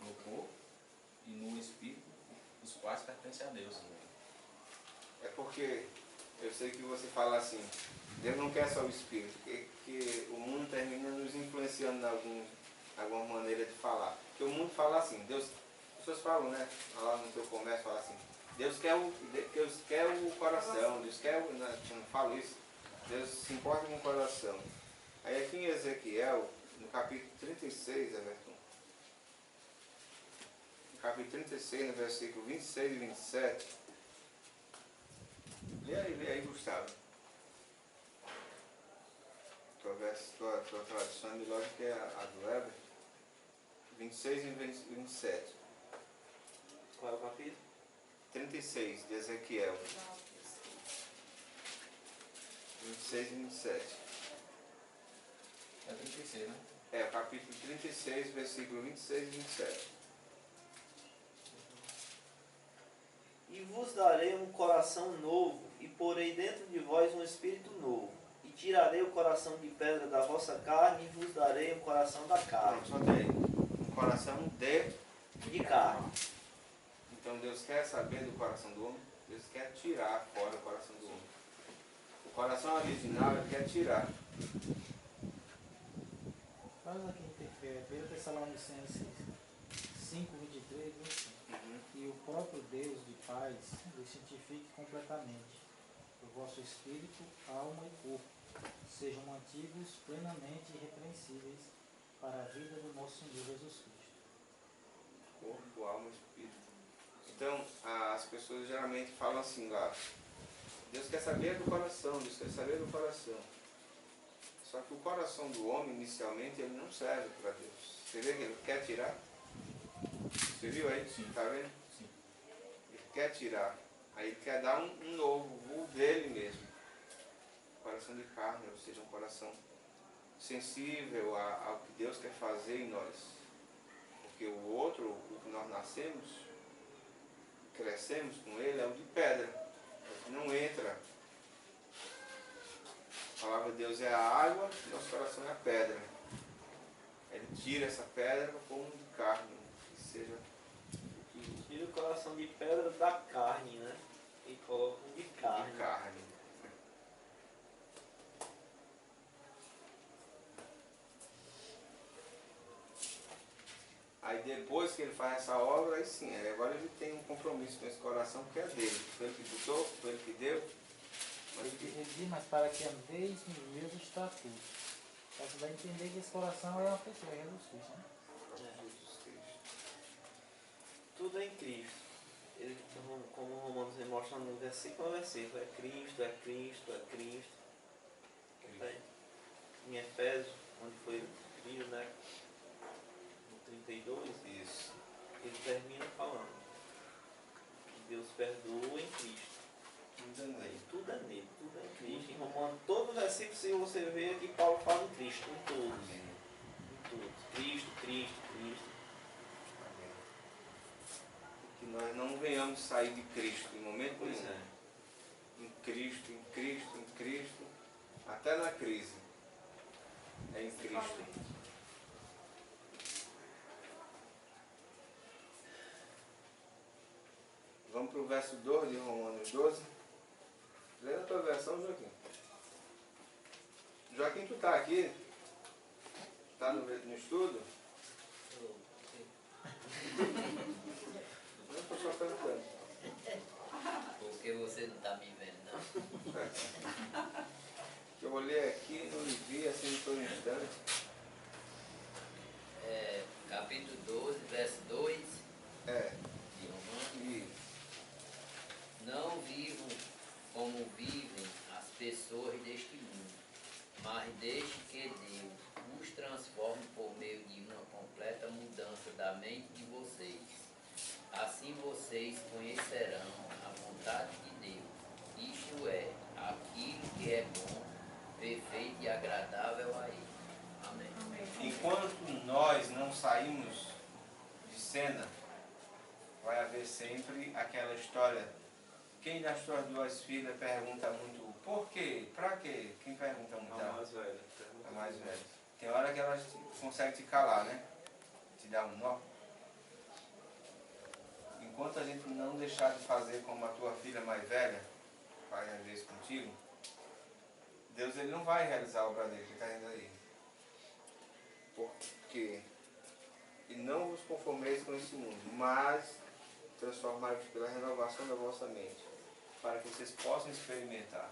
Speaker 6: No corpo e no espírito, os quais pertencem a Deus.
Speaker 2: É porque eu sei que você fala assim, Deus não quer só o espírito, que o mundo termina nos influenciando em alguma maneira de falar. Porque o mundo fala assim, Deus, as pessoas falam, né? Lá no seu comércio fala assim, Deus quer o coração, Deus quer o. Não falo isso, Deus se importa com o coração. Aí aqui em Ezequiel, no capítulo 36, Everton, no capítulo 36, no versículo 26 e 27, lê aí, Gustavo. Tua tradução é melhor do que a do Weber. 26 e 27.
Speaker 4: qual é o capítulo?
Speaker 2: 36 de Ezequiel. 26 e 27.
Speaker 6: É 36, né?
Speaker 2: É, capítulo 36, versículo 26 e 27.
Speaker 4: E vos darei um coração novo, e porei dentro de vós um espírito novo. E tirarei o coração de pedra da vossa carne, e vos darei um coração da carne.
Speaker 2: Só tem um coração
Speaker 4: De carne.
Speaker 2: Então Deus quer saber do coração do homem, Deus quer tirar fora o coração do homem. O coração original ele quer tirar.
Speaker 5: Faz aqui em 1 Tessalonicenses 5:23, diz assim, e o próprio Deus de paz vos santifique completamente, o vosso espírito, alma e corpo sejam mantidos plenamente irrepreensíveis para a vida do nosso Senhor Jesus Cristo.
Speaker 2: Corpo, alma e espírito. Então, as pessoas geralmente falam assim lá, Deus quer saber do coração, Deus quer saber do coração. Só que o coração do homem, inicialmente, ele não serve para Deus. Você vê que ele quer tirar? Você viu aí?
Speaker 6: Sim.
Speaker 2: Está vendo?
Speaker 6: Sim.
Speaker 2: Ele quer tirar. Aí ele quer dar um novo, o dele mesmo. Coração de carne, ou seja, um coração sensível ao que Deus quer fazer em nós. Porque o outro, o que nós nascemos, crescemos com ele, é o de pedra. É o que não entra. A palavra de Deus é a água, nosso coração é a pedra. Ele tira essa pedra para pôr um de carne, que seja o que
Speaker 4: Tira o coração de pedra da carne, né? E coloca um de carne.
Speaker 2: de carne. Aí depois que ele faz essa obra, aí sim, aí agora ele tem um compromisso com esse coração que é dele. Foi ele que botou, foi ele que deu. Mas
Speaker 5: Ele diz, mas para que andeis nos meus estatutos. Para você dar a entender que esse coração é uma pessoa, é Jesus Cristo, né?
Speaker 2: Jesus Cristo.
Speaker 4: Tudo é em Cristo. Ele, como Romanos mostra no versículo a versículo, é Cristo, é Cristo, é Cristo. Tem. Em Efésios, onde foi lido, né? No 32,
Speaker 2: Isso.
Speaker 4: ele termina falando que Deus perdoa em Cristo. Tudo é nele, tudo é em Cristo. Em Romanos, todo versículo, se você ver aqui, Paulo fala em Cristo, em todos. Em todos. Cristo, Cristo, Cristo.
Speaker 2: Amém. Que nós não venhamos sair de Cristo em momento
Speaker 4: Pois
Speaker 2: nenhum.
Speaker 4: é.
Speaker 2: Em Cristo, em Cristo, em Cristo. Até na crise. É em Cristo. Vamos para o verso 2 de Romanos 12. Lê na tua versão, Joaquim. Joaquim, tu está aqui? Está no estudo? Não, estou só perguntando.
Speaker 1: Porque você não está me vendo, não.
Speaker 2: Eu olhei aqui, não me vi assim por um instante.
Speaker 1: Capítulo 12, verso 2
Speaker 2: É,
Speaker 1: de Romanos.
Speaker 2: e
Speaker 1: Não vivam como vivem as pessoas deste mundo, mas deixe que Deus os transforme por meio de uma completa mudança da mente de vocês. Assim vocês conhecerão a vontade de Deus, isto é, aquilo que é bom, perfeito e agradável a Ele. Amém.
Speaker 2: enquanto nós não saímos de cena, vai haver sempre aquela história. Quem das tuas duas filhas pergunta muito por quê? Pra quê? Quem pergunta muito?
Speaker 4: A mais velha.
Speaker 2: A mais velha. Tem hora que elas conseguem te calar, né? Te dar um nó. Enquanto a gente não deixar de fazer como a tua filha mais velha, faz às vezes contigo, Deus ele não vai realizar a obra dele que está indo aí. Porque e não vos conformeis com esse mundo, mas transformai-vos pela renovação da vossa mente, para que vocês possam experimentar.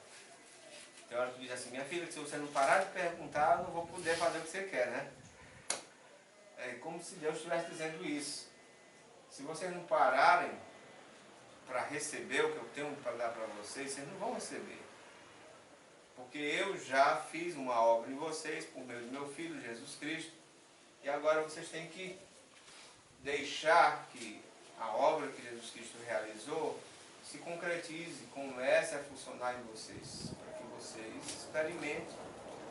Speaker 2: Tem hora que tu diz assim, minha filha, se você não parar de perguntar, eu não vou poder fazer o que você quer, né? É como se Deus estivesse dizendo isso. Se vocês não pararem para receber o que eu tenho para dar para vocês, vocês não vão receber. Porque eu já fiz uma obra em vocês, por meio do meu Filho, Jesus Cristo, e agora vocês têm que deixar que a obra que Jesus Cristo realizou se concretize, comece a funcionar em vocês, para que vocês experimentem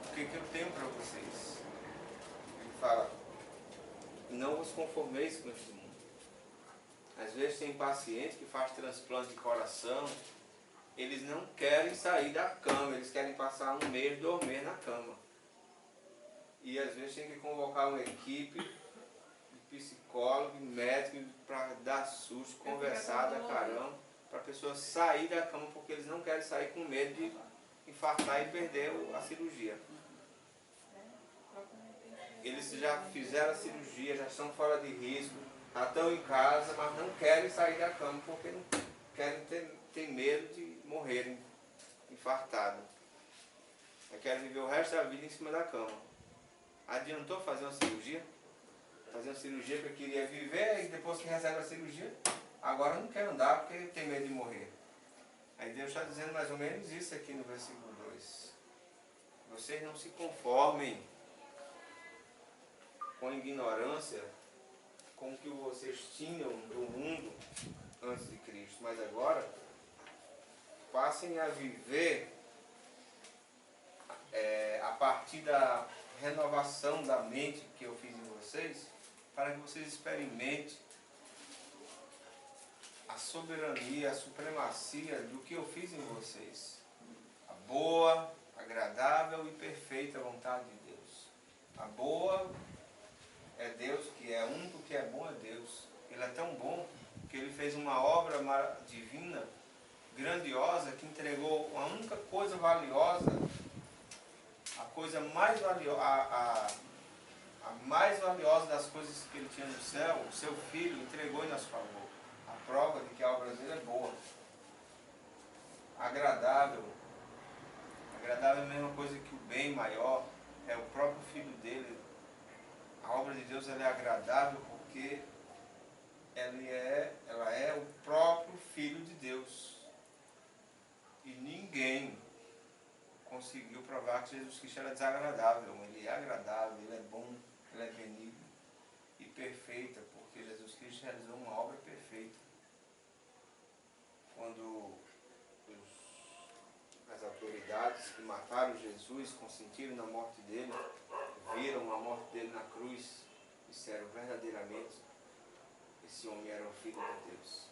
Speaker 2: o que eu tenho para vocês. Ele fala, não vos conformeis com este mundo. Às vezes tem paciente que faz transplante de coração, eles não querem sair da cama, eles querem passar 1 mês, 2 meses na cama. E às vezes tem que convocar uma equipe de psicólogo, de médico, para dar susto, conversar da caramba, para a pessoa sair da cama, porque eles não querem sair com medo de infartar e perder a cirurgia. Eles já fizeram a cirurgia, já estão fora de risco, já estão em casa, mas não querem sair da cama porque não querem ter medo de morrerem infartados. Querem viver o resto da vida em cima da cama. Adiantou fazer uma cirurgia? Fazer uma cirurgia que eu queria viver e depois que recebe a cirurgia, agora não quer andar porque tem medo de morrer. Aí Deus está dizendo mais ou menos isso aqui no versículo 2. Vocês não se conformem com a ignorância com o que vocês tinham do mundo antes de Cristo, mas agora passem a viver a partir da renovação da mente que eu fiz em vocês, para que vocês experimentem a soberania, a supremacia do que eu fiz em vocês. A boa, agradável e perfeita vontade de Deus. A boa é Deus, que é único, que é bom é Deus. Ele é tão bom que ele fez uma obra divina, grandiosa, que entregou a única coisa valiosa, a coisa mais valiosa, a mais valiosa das coisas que ele tinha no céu, o seu filho, entregou em nosso favor. A prova de que a obra dele é boa. Agradável. Agradável é a mesma coisa que o bem maior, é o próprio filho dele. A obra de Deus ela é agradável porque ela é o próprio Filho de Deus. E ninguém conseguiu provar que Jesus Cristo era desagradável. Ele é agradável, ele é bom, ele é benigno e perfeita, porque Jesus Cristo realizou uma obra perfeita. Quando as autoridades que mataram Jesus, consentiram na morte dele, viram a morte dele na cruz, disseram verdadeiramente, esse homem era o Filho de Deus,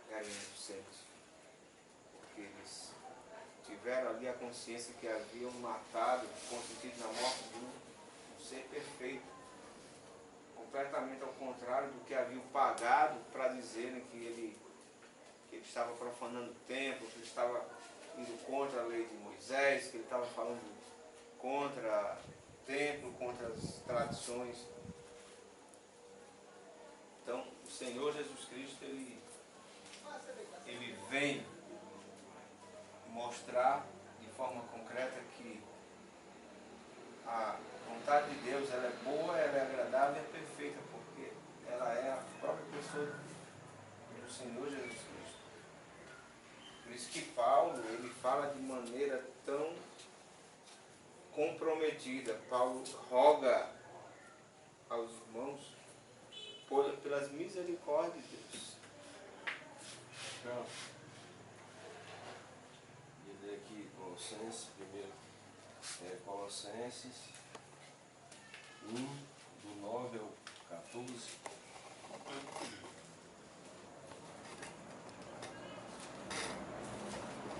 Speaker 2: era inocente, porque eles tiveram ali a consciência que haviam matado, consentido na morte de um ser perfeito, completamente ao contrário do que haviam pagado para dizerem que ele estava profanando o templo, que ele estava indo contra a lei de Moisés, que ele estava falando contra o templo, contra as tradições. Então, o Senhor Jesus Cristo, ele vem mostrar de forma concreta que a vontade de Deus ela é boa, ela é agradável e é perfeita, porque ela é a própria pessoa do Senhor Jesus Cristo. Por isso que Paulo, ele fala de maneira tão comprometida. Paulo roga aos irmãos pelas misericórdias de Deus.
Speaker 7: Então, eu ler aqui Colossenses, primeiro Colossenses 1, do 9 ao 14.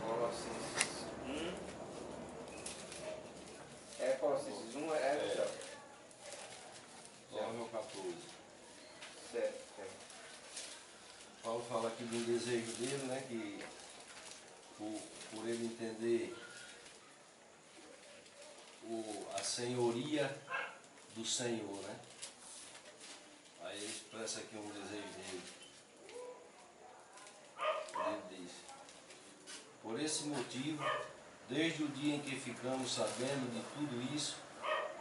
Speaker 2: Colossenses 1. Colossenses 1 é.
Speaker 7: 9 ao 14.
Speaker 2: Certo.
Speaker 7: Paulo fala aqui do desejo dele, né, que por ele entender a senhoria do Senhor, né? Aí ele expressa aqui um desejo dele. Ele diz: por esse motivo, desde o dia em que ficamos sabendo de tudo isso,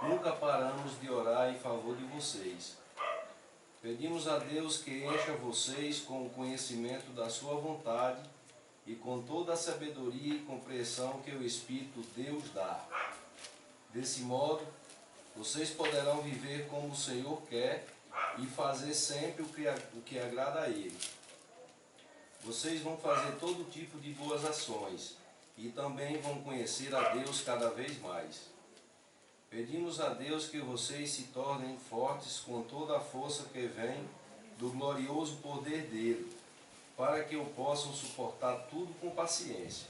Speaker 7: nunca paramos de orar em favor de vocês. Pedimos a Deus que encha vocês com o conhecimento da sua vontade e com toda a sabedoria e compreensão que o Espírito Deus dá. Desse modo, vocês poderão viver como o Senhor quer e fazer sempre o que agrada a Ele. Vocês vão fazer todo tipo de boas ações e também vão conhecer a Deus cada vez mais. Pedimos a Deus que vocês se tornem fortes com toda a força que vem do glorioso poder dele, para que o possam suportar tudo com paciência.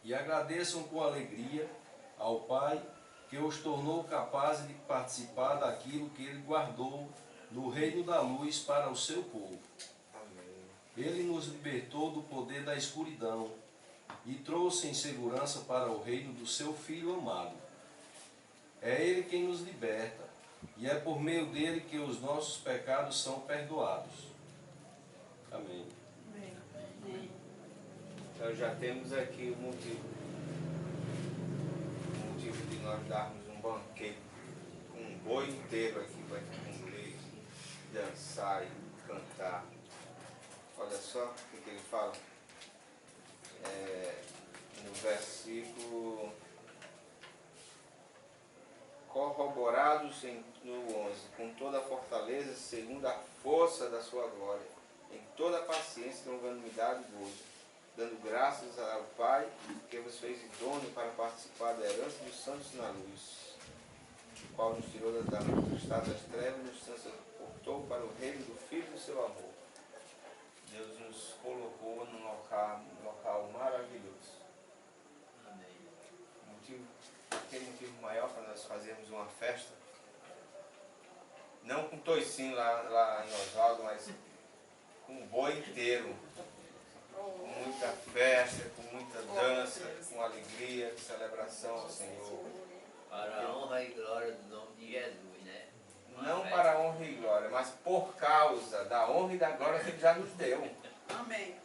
Speaker 7: E agradeçam com alegria ao Pai que os tornou capazes de participar daquilo que ele guardou no reino da luz para o seu povo. Ele nos libertou do poder da escuridão e trouxe em segurança para o reino do seu Filho amado. É Ele quem nos liberta, e é por meio dele que os nossos pecados são perdoados. Amém.
Speaker 2: Então já temos aqui o motivo de nós darmos um banquete com um boi inteiro aqui para comer, dançar e cantar. Olha só o que ele fala no versículo corroborados no 11, com toda a fortaleza, segundo a força da sua glória, em toda a paciência, longanimidade e gozo, dando graças ao Pai, que vos fez idôneo para participar da herança dos santos na luz, o qual nos tirou da estado das trevas e nos transportou para o reino do Filho do seu amor. Deus nos colocou num local maravilhoso. Aquele motivo maior para nós fazermos uma festa, não com toicinho lá em Oswaldo, mas com um boi inteiro, com muita festa, com muita dança, com alegria, com celebração ao Senhor.
Speaker 1: Para a honra e glória do nome de Jesus, né?
Speaker 2: Não para a honra e glória, mas por causa da honra e da glória que Ele já nos deu.
Speaker 3: Amém.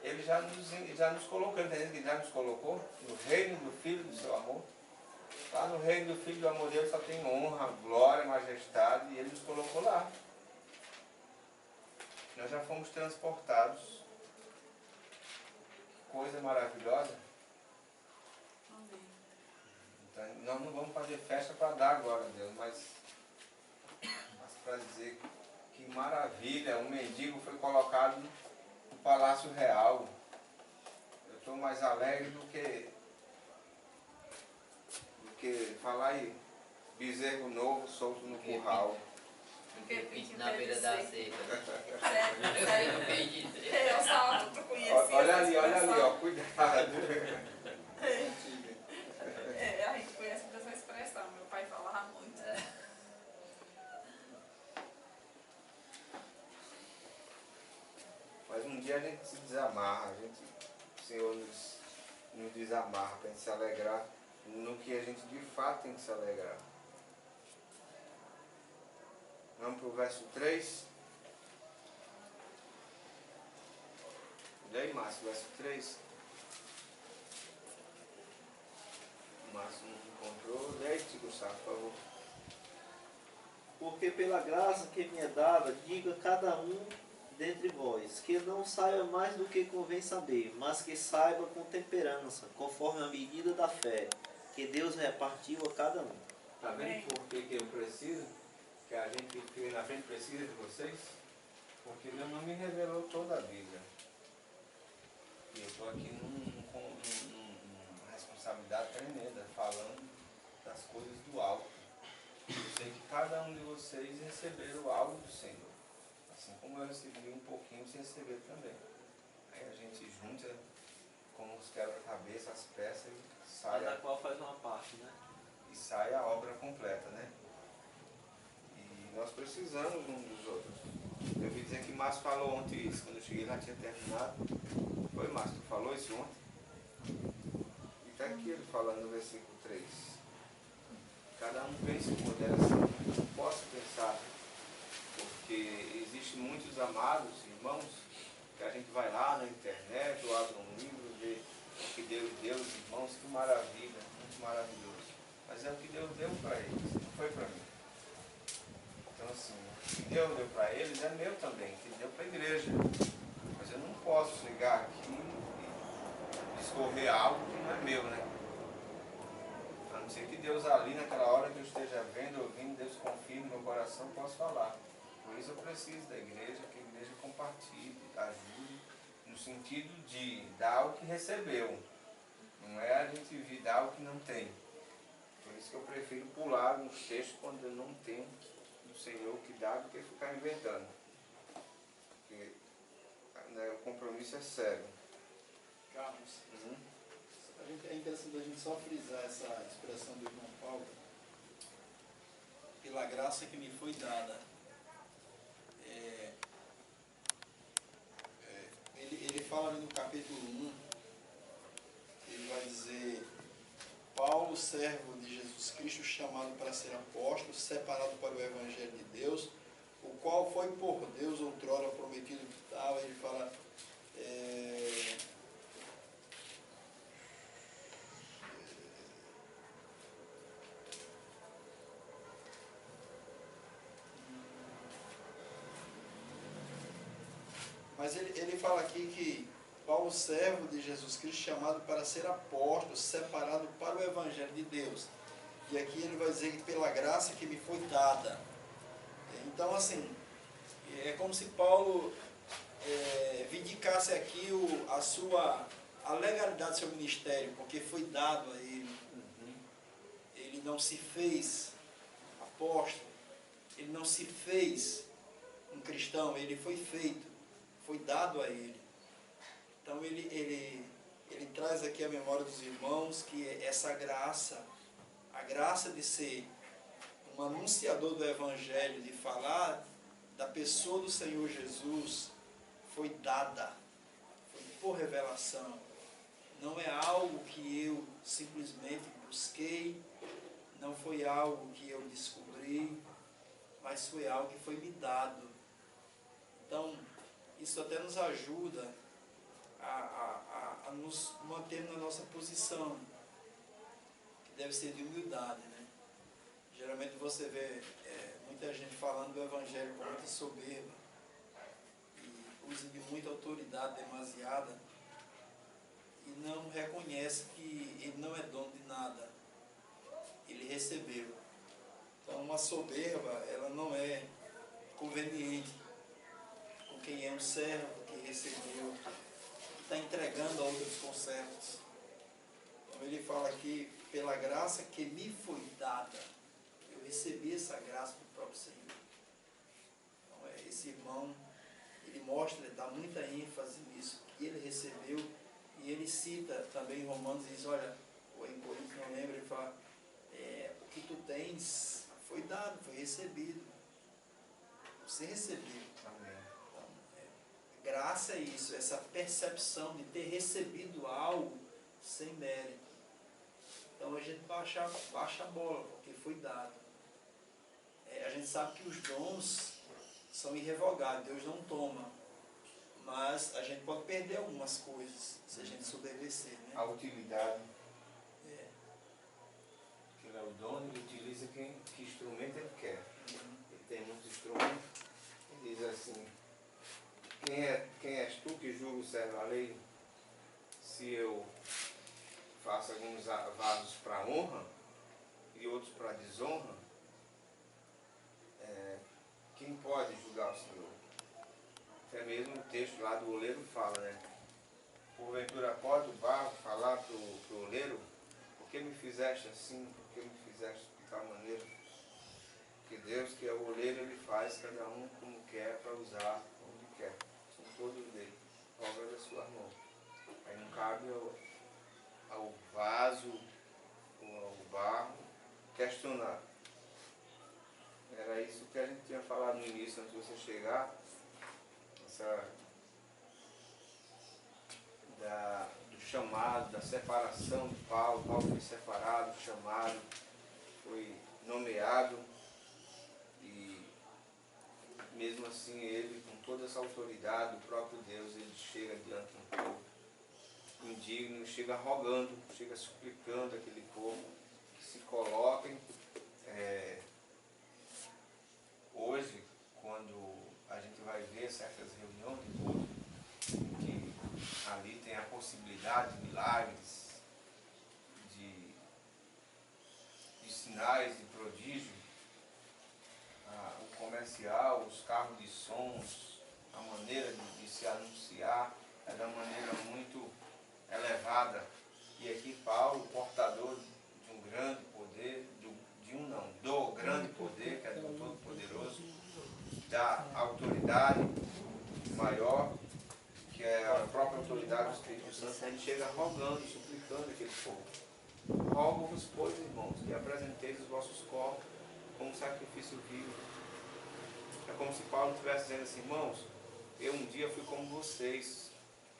Speaker 2: Ele já nos colocou, entendeu? Ele já nos colocou no reino do Filho do seu amor. Lá no reino do Filho do amor dele só tem honra, glória, majestade, e Ele nos colocou lá. Nós já fomos transportados. Que coisa maravilhosa.
Speaker 3: Amém.
Speaker 2: Então, nós não vamos fazer festa para dar glória a Deus, mas para dizer que maravilha, um mendigo foi colocado no Palácio Real. Eu estou mais alegre do que falar aí, bezerro novo solto no curral.
Speaker 1: Na beira da seca.
Speaker 3: Eu salvo, tu conhecia.
Speaker 2: Olha ali, ó, cuidado.
Speaker 3: A gente conhece essa expressão, meu pai falava muito.
Speaker 2: Mas um dia a gente se desamarra, o Senhor nos desamarra para a gente se alegrar no que a gente de fato tem que se alegrar. Vamos para o verso 3. Lê, Márcio, verso 3. O Márcio não encontrou. Lê, Gustavo, por favor.
Speaker 4: Porque pela graça que me é dada, diga cada um dentre vós, que não saiba mais do que convém saber, mas que saiba com temperança, conforme a medida da fé, que Deus repartiu a cada um.
Speaker 2: Está vendo por que eu preciso? Que a gente que fica na frente precisa de vocês? Porque Deus não me revelou toda a Bíblia. E eu estou aqui numa responsabilidade tremenda, falando das coisas do alto. Eu sei que cada um de vocês receberam algo do Senhor. Assim como eu recebi um pouquinho, você recebeu também. Aí a gente junta como os quebra-cabeça, as peças e sai.
Speaker 4: Cada qual faz uma parte, né?
Speaker 2: E sai a obra completa, né? E nós precisamos um dos outros. Eu ouvi dizer que Márcio falou ontem isso, quando eu cheguei lá tinha terminado. Foi, Márcio, tu falou isso ontem? E está aqui ele falando no versículo 3. Cada um pensa com moderação. Não posso pensar, porque existem muitos amados irmãos que a gente vai lá na internet ou abre um livro, vê o que Deus deu, irmãos, que maravilha, muito maravilhoso. Mas é o que Deus deu para eles, não foi para mim. Então assim, o que Deus deu para eles é meu também, que Ele deu para a igreja. Mas eu não posso chegar aqui e discorrer algo que não é meu, né? A não ser que Deus ali, naquela hora que eu esteja vendo, ouvindo, Deus confirme no meu coração, posso falar. Por isso eu preciso da igreja, que a igreja compartilhe, ajude, no sentido de dar o que recebeu. Não é a gente dar o que não tem. Por isso que eu prefiro pular nos textos quando eu não tenho do Senhor que dá do que ficar inventando. Porque o compromisso é sério.
Speaker 5: Carlos, é interessante a gente só frisar essa expressão do irmão Paulo. Pela graça que me foi dada. Ele fala ali no capítulo 1, ele vai dizer, Paulo,
Speaker 8: Paulo, servo de Jesus Cristo, chamado para ser apóstolo, separado para o Evangelho de Deus, o qual foi por Deus outrora prometido que tal. Ele fala... Mas ele fala aqui que Paulo, servo de Jesus Cristo, chamado para ser apóstolo, separado para o Evangelho de Deus. E aqui ele vai dizer que pela graça que me foi dada. Então, assim, é como se Paulo vindicasse aqui a legalidade do seu ministério, porque foi dado a ele. Ele não se fez apóstolo, ele não se fez um cristão, ele foi feito, foi dado a ele. Então ele traz aqui a memória dos irmãos que essa graça, a graça de ser um anunciador do Evangelho, de falar da pessoa do Senhor Jesus, foi dada, foi por revelação. Não é algo que eu simplesmente busquei, não foi algo que eu descobri, mas foi algo que foi me dado. Então, isso até nos ajuda a nos manter na nossa posição, que deve ser de humildade, né? Geralmente você vê muita gente falando do Evangelho com muita soberba, e usa de muita autoridade demasiada, e não reconhece que ele não é dono de nada, ele recebeu. Então uma soberba, ela não é conveniente com quem é um servo, que recebeu, que está entregando a outros conservos. Então ele fala aqui, pela graça que me foi dada, eu recebi essa graça do próprio Senhor. Então esse irmão, ele mostra, ele dá muita ênfase nisso, que ele recebeu, e ele cita também em Romanos, diz, olha, ou em Coríntios, não lembro, ele fala, o que tu tens foi dado, foi recebido. Você recebeu.
Speaker 2: Amém.
Speaker 8: Então, graça é isso, essa percepção de ter recebido algo sem mérito. Então a gente baixa a bola, porque foi dado. A gente sabe que os dons são irrevogáveis, Deus não toma. Mas a gente pode perder algumas coisas, se a gente soberbecer, né?
Speaker 2: A utilidade. Ele é o dono, ele utiliza que instrumento ele quer. Ele tem muitos instrumentos. Ele diz assim, quem és tu que julga o servo alheio? Se eu faço alguns vasos para honra e outros para desonra, quem pode julgar o Senhor? Até mesmo o texto lá do oleiro fala, né? Porventura pode o barro falar para o oleiro, por que me fizeste assim, por que me fizeste de tal maneira? Porque Deus, que é o oleiro, ele faz cada um como quer para usar onde quer. São todos dele, obra da sua mão. Aí não cabe ao vaso, ao barro, questionar. Era isso que a gente tinha falado no início, antes de você chegar, do chamado, da separação de Paulo. Paulo foi separado, chamado, foi nomeado, e mesmo assim ele, com toda essa autoridade do próprio Deus, ele chega diante de um povo indigno, chega rogando, chega suplicando aquele povo que se coloquem. Hoje, quando a gente vai ver certas reuniões de povo, que ali tem a possibilidade de milagres, de sinais, de prodígio, o comercial, os carros de sons, a maneira de se anunciar é de uma maneira muito elevada. E aqui Paulo, portador de um grande poder, do grande poder, que é do Todo-Poderoso, da autoridade maior, que é a própria autoridade do Espírito Santo, ele chega rogando, suplicando aquele povo. Rogo-vos, pois, irmãos, que apresenteis os vossos corpos como sacrifício vivo. É como se Paulo estivesse dizendo assim, irmãos, eu um dia fui como vocês,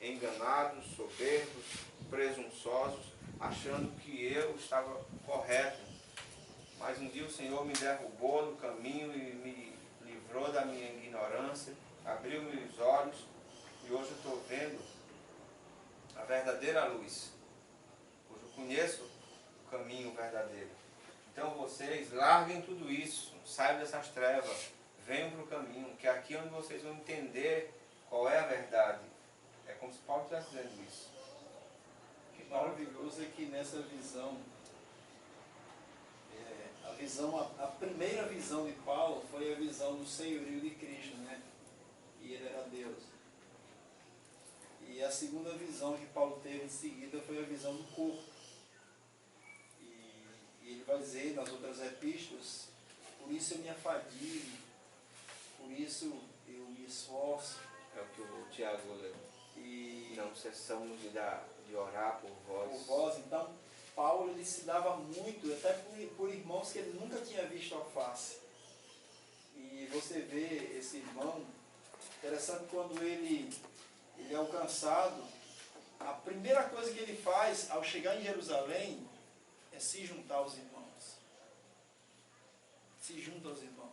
Speaker 2: enganados, soberbos, presunçosos, achando que eu estava correto. Mas um dia o Senhor me derrubou no caminho e me livrou da minha ignorância, abriu meus olhos e hoje eu estou vendo a verdadeira luz. Hoje eu conheço o caminho verdadeiro. Então vocês larguem tudo isso, saiam dessas trevas, venham para o caminho, que é aqui onde vocês vão entender qual é a verdade. É como se Paulo estivesse dizendo isso.
Speaker 8: O que maravilhoso é que nessa visão, a primeira visão de Paulo foi a visão do senhorio de Cristo, né? E ele era Deus. E a segunda visão que Paulo teve em seguida foi a visão do corpo. E ele vai dizer nas outras epístolas, por isso eu me afadigo, por isso eu me esforço.
Speaker 2: É o que o Tiago leu.
Speaker 8: E
Speaker 2: não cessamos de orar por vós.
Speaker 8: Então, Paulo ele se dava muito, até por irmãos que ele nunca tinha visto a face. E você vê esse irmão, interessante quando ele é alcançado, a primeira coisa que ele faz ao chegar em Jerusalém é se juntar aos irmãos. Se junta aos irmãos.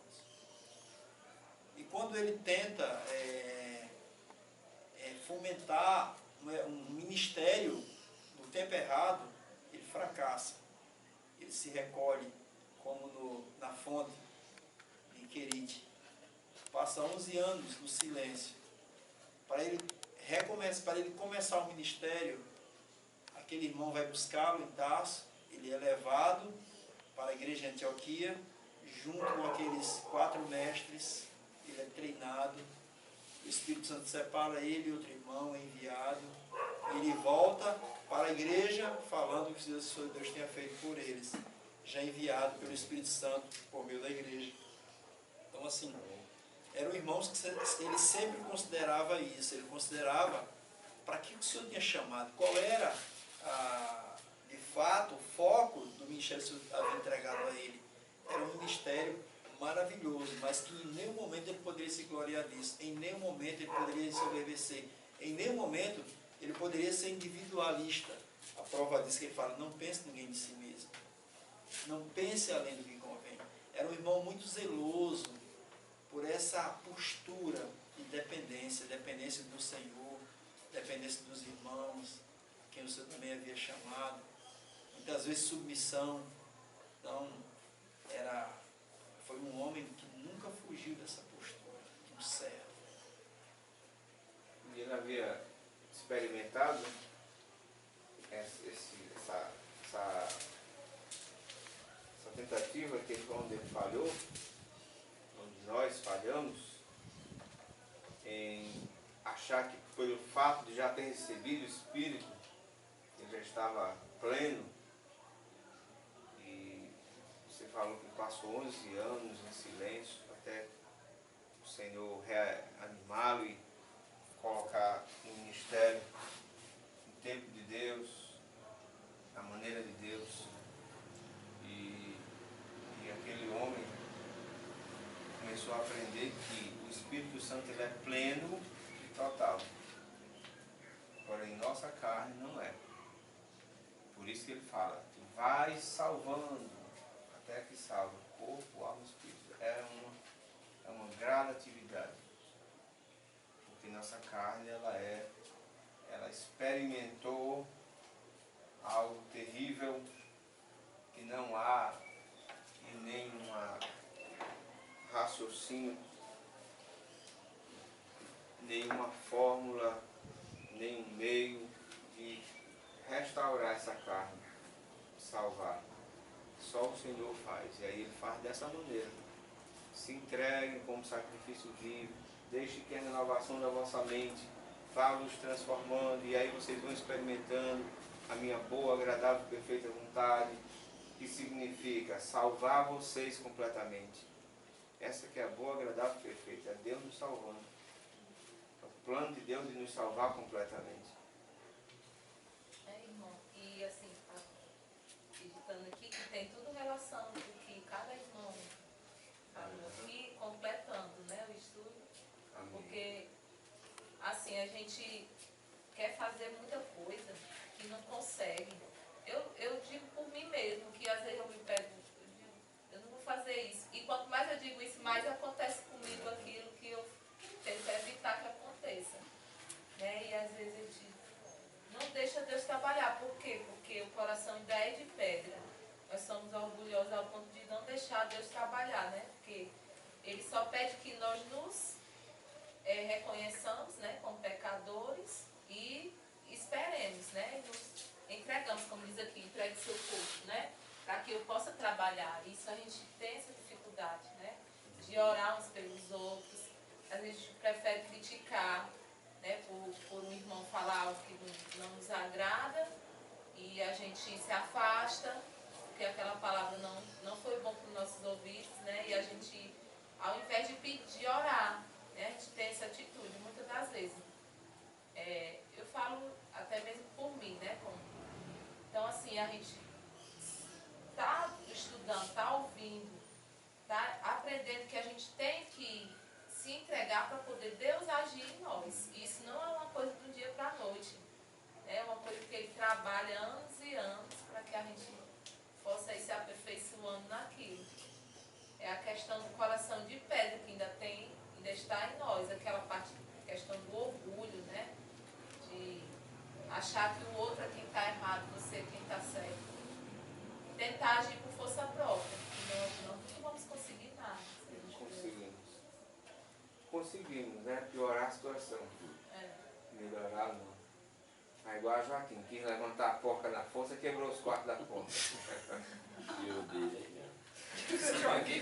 Speaker 8: E quando ele tenta fomentar um ministério no tempo errado, ele fracassa. Ele se recolhe, como na fonte, em Querite. Passa 11 anos no silêncio. Para ele começar o ministério, aquele irmão vai buscá-lo em Tarso, ele é levado para a igreja de Antioquia, junto com aqueles 4 mestres, ele é treinado, o Espírito Santo separa ele e outro irmão, é enviado, e ele volta para a igreja falando o que Deus tinha feito por eles, já enviado pelo Espírito Santo por meio da igreja. Então assim, eram irmãos que ele sempre considerava isso, ele considerava para que o Senhor tinha chamado, qual era de fato o foco do ministério que o Senhor havia entregado a ele. Era um ministério maravilhoso, mas que em nenhum momento ele poderia se gloriar disso, em nenhum momento ele poderia ensoberbecer, em nenhum momento ele poderia ser individualista. A prova disso que ele fala, não pense ninguém de si mesmo, não pense além do que convém. Era um irmão muito zeloso por essa postura de dependência do Senhor, dependência dos irmãos, quem o Senhor também havia chamado, muitas vezes submissão. Então, foi um homem que nunca fugiu dessa postura, de um servo.
Speaker 2: E ele havia experimentado essa tentativa que onde ele falhou, onde nós falhamos, em achar que pelo fato de já ter recebido o Espírito, ele já estava pleno. E você falou que passou 11 anos em silêncio até o Senhor reanimá-lo e colocar no ministério, no tempo de Deus, na maneira de Deus. E aquele homem começou a aprender que o Espírito Santo ele é pleno e total. Porém, nossa carne não é. Por isso que ele fala, tu vais salvando até que salva corpo, alma e espírito. É uma gradatividade. Porque nossa carne, ela experimentou algo terrível que não há em nenhum raciocínio, nenhuma fórmula, nenhum meio de restaurar essa carne, salvar. Só o Senhor faz. E aí ele faz dessa maneira. Se entreguem como sacrifício vivo, deixe que a renovação da vossa mente vá nos transformando, e aí vocês vão experimentando a minha boa, agradável e perfeita vontade, que significa salvar vocês completamente. Essa que é a boa, agradável e perfeita, é Deus nos salvando. É o plano de Deus de nos salvar completamente.
Speaker 9: Irmão, e assim, acreditando aqui que tem tudo relação do que cada irmão falou aqui, completando, né, o estudo. Amém. Porque assim, a gente quer fazer muita coisa que não consegue. Eu deixar Deus trabalhar, né? Porque Ele só pede que nós nos reconheçamos, né, como pecadores e esperemos, né? Nos entregamos, como diz aqui, entregue seu corpo, né? Para que eu possa trabalhar. Isso a gente tem essa dificuldade, né? De orar uns pelos outros. A gente prefere criticar, né? Por um irmão falar algo que não nos agrada e a gente se afasta, porque aquela palavra não foi bom para os nossos ouvidos, né? E a gente, ao invés de pedir, orar, né? A gente tem essa atitude, muitas das vezes. Eu falo até mesmo por mim, né? Então, assim, a gente está estudando, está ouvindo, está aprendendo que a gente tem que se entregar para poder Deus agir em nós. Isso não é uma coisa de um dia para a noite. É uma coisa que Ele trabalha anos e anos para que a gente possa ir se aperfeiçoando naquilo. É a questão do coração de pedra que ainda está em nós. Aquela parte, questão do orgulho, né? De achar que o outro é quem está errado, você é quem está certo. Tentar agir por força própria. Não vamos conseguir nada.
Speaker 2: Conseguimos, né? Piorar a situação. Melhorar não. É igual a Joaquim, quis levantar a porca na força, quebrou os quartos da porta.
Speaker 7: Meu Deus.
Speaker 1: Joaquim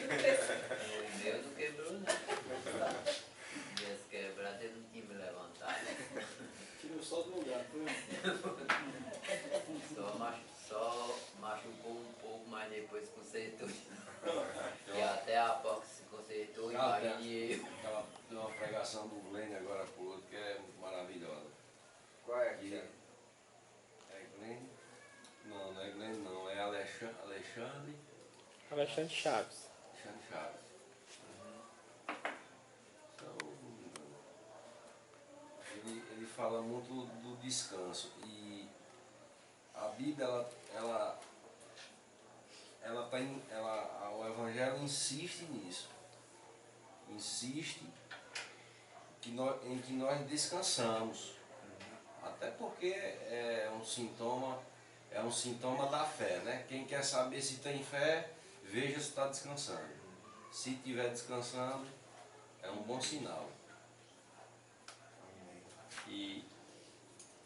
Speaker 1: Deus não quebrou, não. Tivesse quebrado, ele não tinha me levantado.
Speaker 8: Tirou só do lugar, foi?
Speaker 1: Só machucou um pouco, mas depois consertou. E até a porca se consertou, imagine eu.
Speaker 7: Tem uma pregação do Glenn agora por outro que é maravilhosa.
Speaker 2: Qual é
Speaker 7: Que
Speaker 2: que
Speaker 7: é Glenn? Não é Glenn não, é Alexandre
Speaker 10: Chaves.
Speaker 7: Alexandre Chaves. Ele fala muito do descanso e a Bíblia o Evangelho insiste nisso, insiste em que nós descansamos, até porque é um sintoma da fé, né? Quem quer saber se tem fé, veja se está descansando. Se estiver descansando, é um bom sinal. E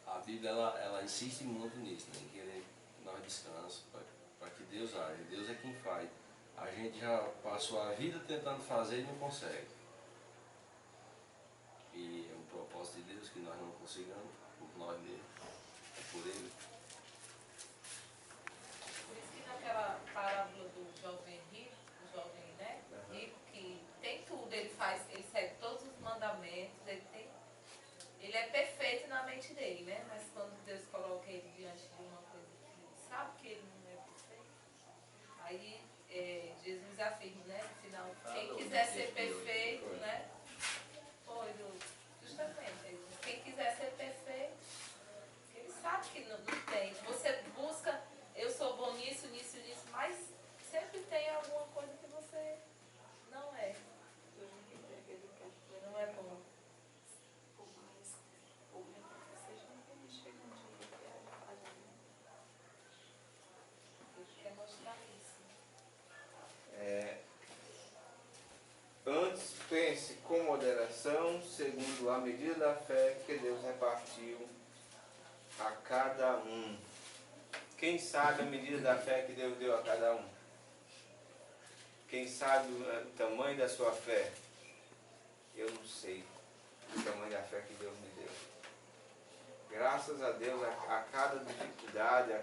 Speaker 7: a Bíblia ela insiste muito nisso, né? Em querer que nós descansemos para que Deus age. Deus é quem faz. A gente já passou a vida tentando fazer e não consegue. E é um propósito de Deus que nós não consigamos, por nós mesmos, por Ele.
Speaker 9: Por isso que naquela parábola do jovem rico, né? Rico que tem tudo, ele segue todos os mandamentos, ele é perfeito na mente dele, né? Mas quando Deus coloca ele diante de uma coisa que sabe que ele não é perfeito, aí Jesus afirma, né? No final, quem quiser ser perfeito, né? Justamente, quem quiser ser perfeito, ele sabe que não tem. Você busca, eu sou bom nisso, mas sempre tem alguma coisa que você não é. Não é bom. Quer mostrar isso.
Speaker 2: Antes pense com moderação, segundo a medida da fé que Deus repartiu a cada um. Quem sabe a medida da fé que Deus deu a cada um? Quem sabe o tamanho da sua fé? Eu não sei o tamanho da fé que Deus me deu. Graças a Deus, a cada dificuldade, a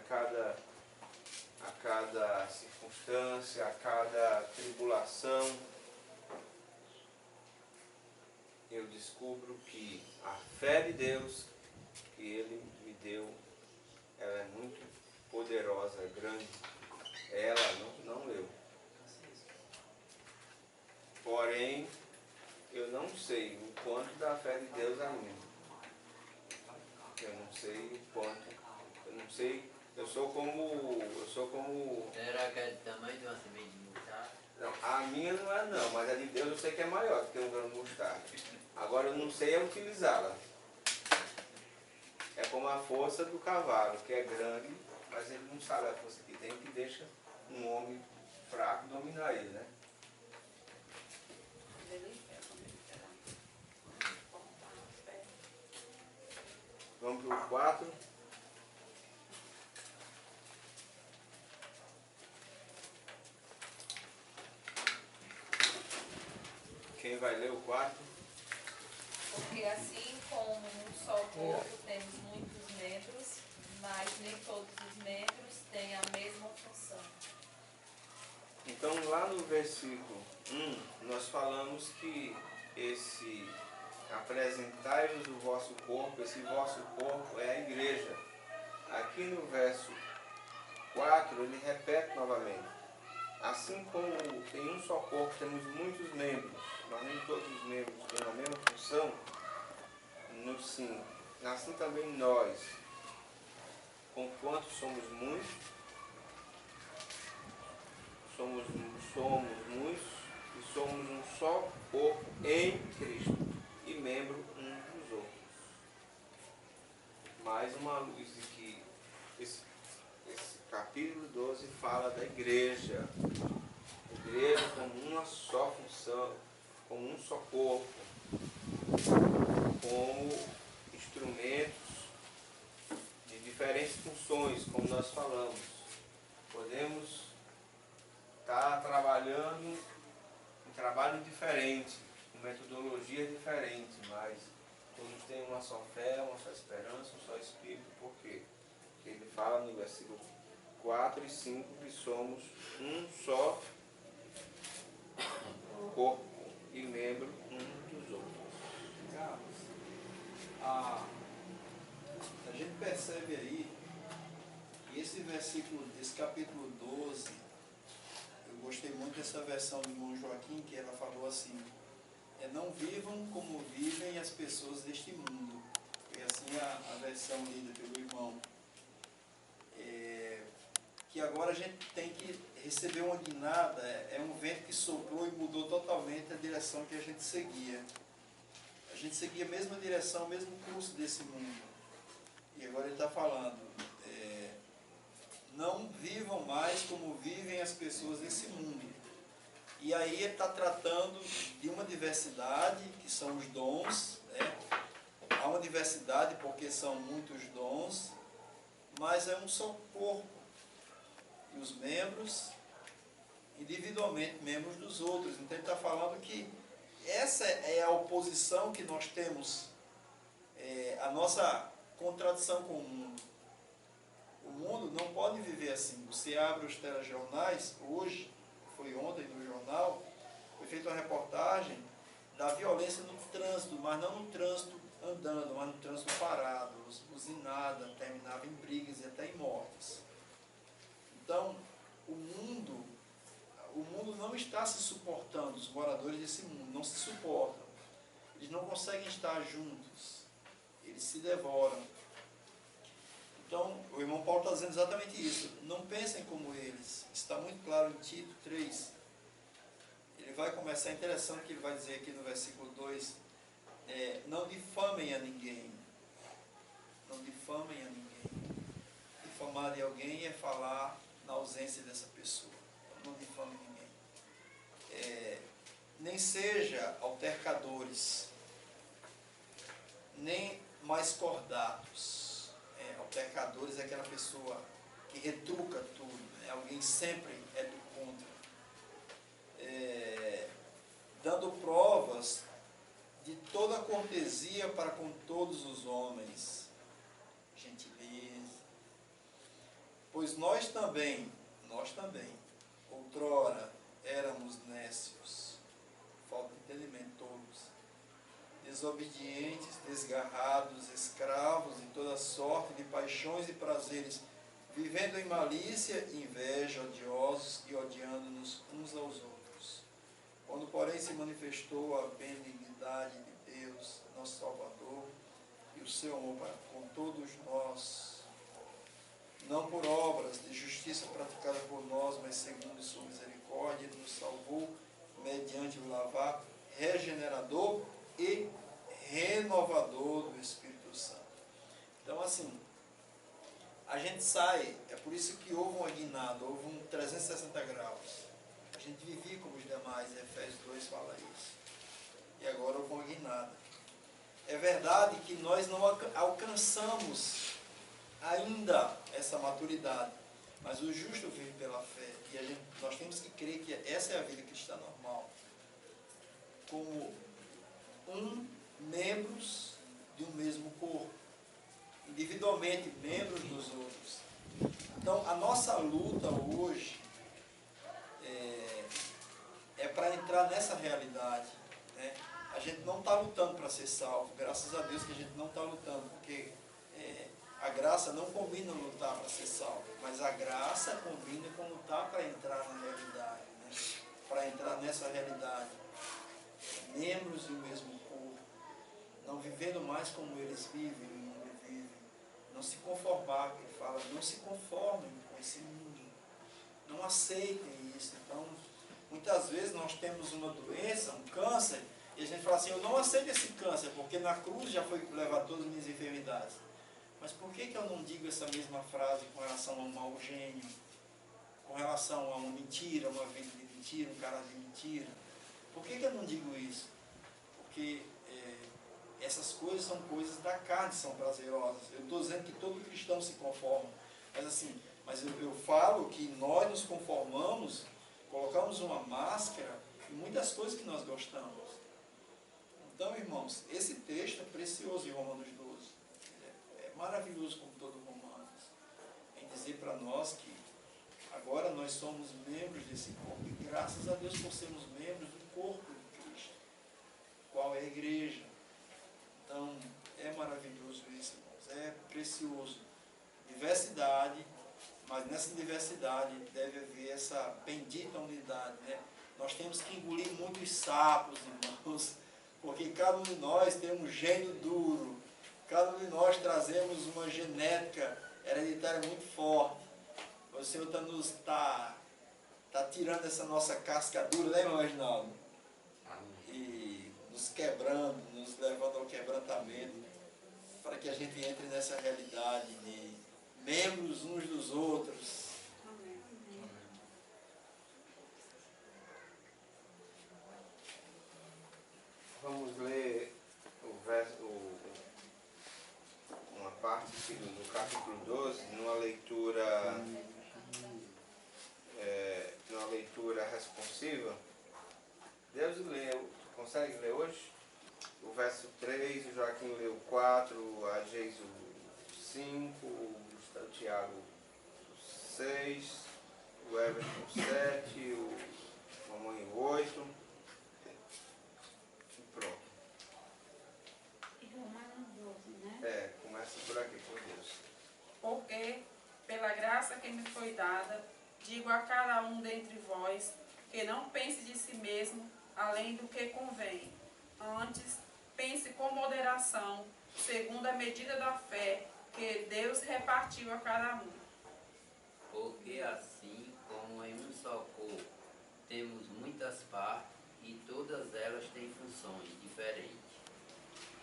Speaker 2: cada circunstância, a cada tribulação, eu descubro que a fé de Deus que Ele me deu, ela é muito poderosa, grande. Ela, não eu. Porém, eu não sei o quanto da fé de Deus ainda. Eu não sei o quanto. Eu não sei. Eu sou como.
Speaker 1: Será que é do tamanho de uma semente de mostarda?
Speaker 2: Não, a minha não é não, mas a de Deus eu sei que é maior do que um grão de mostarda. Agora eu não sei utilizá-la. É como a força do cavalo, que é grande, mas ele não sabe a força que tem, que deixa um homem fraco dominar ele, né? Vamos para o 4. Quem vai ler o 4?
Speaker 9: Porque assim como um só corpo temos muitos membros, mas nem todos os membros têm a mesma função.
Speaker 2: Então, lá no versículo 1, nós falamos que esse apresentai-vos o vosso corpo, esse vosso corpo é a igreja. Aqui no verso 4, ele repete novamente. Assim como em um só corpo temos muitos membros, mas nem todos os membros têm a mesma função, no 5, assim também nós, conquanto somos muitos, e somos um só corpo em Cristo e membro uns dos outros. Mais uma luz de que esse capítulo 12 fala da igreja. A igreja como uma só função, como um só corpo, como instrumentos de diferentes funções, como nós falamos. Podemos estar trabalhando em trabalho diferente, com metodologia diferente, mas todos têm uma só fé, uma só esperança, um só Espírito. Por quê? Porque ele fala no versículo 4 e 5 que somos um só corpo e membro um dos outros.
Speaker 8: Carlos, a gente percebe aí que esse versículo, esse capítulo 12, eu gostei muito dessa versão do irmão Joaquim, que ela falou assim, não vivam como vivem as pessoas deste mundo. Foi assim a versão lida pelo irmão. Que agora a gente tem que receber uma guinada, é um vento que soprou e mudou totalmente a direção que a gente seguia. A gente seguia a mesma direção, o mesmo curso desse mundo. E agora ele está falando, não vivam mais como vivem as pessoas desse mundo. E aí ele está tratando de uma diversidade, que são os dons, né? Há uma diversidade porque são muitos dons, mas é um só corpo. E os membros, individualmente, membros dos outros. Então ele está falando que essa é a oposição que nós temos, a nossa contradição com o mundo. O mundo não pode viver assim. Você abre os telejornais, hoje, foi ontem no jornal, foi feita uma reportagem da violência no trânsito, mas não no trânsito andando, mas no trânsito parado, buzinada, terminava em brigas e até em mortes. Então, o mundo não está se suportando, os moradores desse mundo não se suportam. Eles não conseguem estar juntos, eles se devoram. Então, o irmão Paulo está dizendo exatamente isso. Não pensem como eles. Está muito claro em Tito 3. Ele vai começar, interessante que ele vai dizer aqui no versículo 2, não difamem a ninguém. Não difamem a ninguém. Difamar de alguém é falar na ausência dessa pessoa. Não difame ninguém. Nem seja altercadores, nem mais cordatos. Altercadores é aquela pessoa que retruca tudo, né? Alguém sempre é do contra. Dando provas de toda cortesia para com todos os homens. Gentileza. Pois nós também, outrora éramos nécios, falta de entendimento todos, desobedientes, desgarrados, escravos de toda sorte de paixões e prazeres, vivendo em malícia, inveja, odiosos e odiando-nos uns aos outros. Quando, porém, se manifestou a benignidade de Deus, nosso Salvador, e o seu amor para com todos nós, não por obras de justiça praticada por nós, mas segundo sua misericórdia, ele nos salvou mediante o lavar regenerador e renovador do Espírito Santo. Então, assim, a gente sai, é por isso que houve uma guinada, houve um 360 graus. gente vivia como os demais, Efésios 2 fala isso. E agora eu vou em nada. É verdade que nós não alcançamos ainda essa maturidade, mas o justo vive pela fé. E nós temos que crer que essa é a vida cristã normal. Como membros de um mesmo corpo, individualmente membros dos outros. Então, a nossa luta hoje é para entrar nessa realidade, né? A gente não está lutando para ser salvo, graças a Deus que a gente não está lutando, porque a graça não combina lutar para ser salvo, mas a graça combina com lutar para entrar na realidade, né? Para entrar nessa realidade. Membros do mesmo corpo, não vivendo mais como eles vivem, o mundo vive. Não se conformar, que ele fala, não se conformem com esse mundo. Não aceitem isso. Então, muitas vezes nós temos uma doença, um câncer, e a gente fala assim, eu não aceito esse câncer, porque na cruz já foi levar todas as minhas enfermidades. Mas por que eu não digo essa mesma frase com relação a um mau gênio, com relação a uma mentira, uma vida de mentira, um cara de mentira? Por que eu não digo isso? Porque essas coisas são coisas da carne, são prazerosas. Eu estou dizendo que todo cristão se conforma. Mas eu falo que nós nos conformamos, colocamos uma máscara em muitas coisas que nós gostamos. Então, irmãos, esse texto é precioso em Romanos 12. É maravilhoso como todo Romanos. Em dizer para nós que agora nós somos membros desse corpo. E graças a Deus por sermos membros do corpo de Cristo. Qual é a igreja? Então, é maravilhoso isso, irmãos. É precioso. Diversidade, mas nessa diversidade deve haver essa bendita unidade, né? Nós temos que engolir muitos sapos, irmãos, porque cada um de nós tem um gênio duro. Cada um de nós trazemos uma genética hereditária muito forte. O Senhor está tirando essa nossa casca dura, né, irmão Reginaldo? E nos quebrando, nos levando ao quebrantamento, para que a gente entre nessa realidade de membros uns dos outros.
Speaker 2: Vamos ler uma parte aqui do capítulo 12, numa leitura responsiva. Deus leu, consegue ler hoje? O verso 3, o Joaquim leu 4, a Geis o 5, o Tiago o 6, o Everton o 7, o Mamãe o 8. E pronto.
Speaker 10: E Romanos 12, né?
Speaker 2: Começa por aqui, por Deus.
Speaker 3: Porque, pela graça que me foi dada, digo a cada um dentre vós, que não pense de si mesmo além do que convém. Antes, pense com moderação, segundo a medida da fé que Deus repartiu a cada um.
Speaker 1: Porque assim como em um só corpo temos muitas partes e todas elas têm funções diferentes.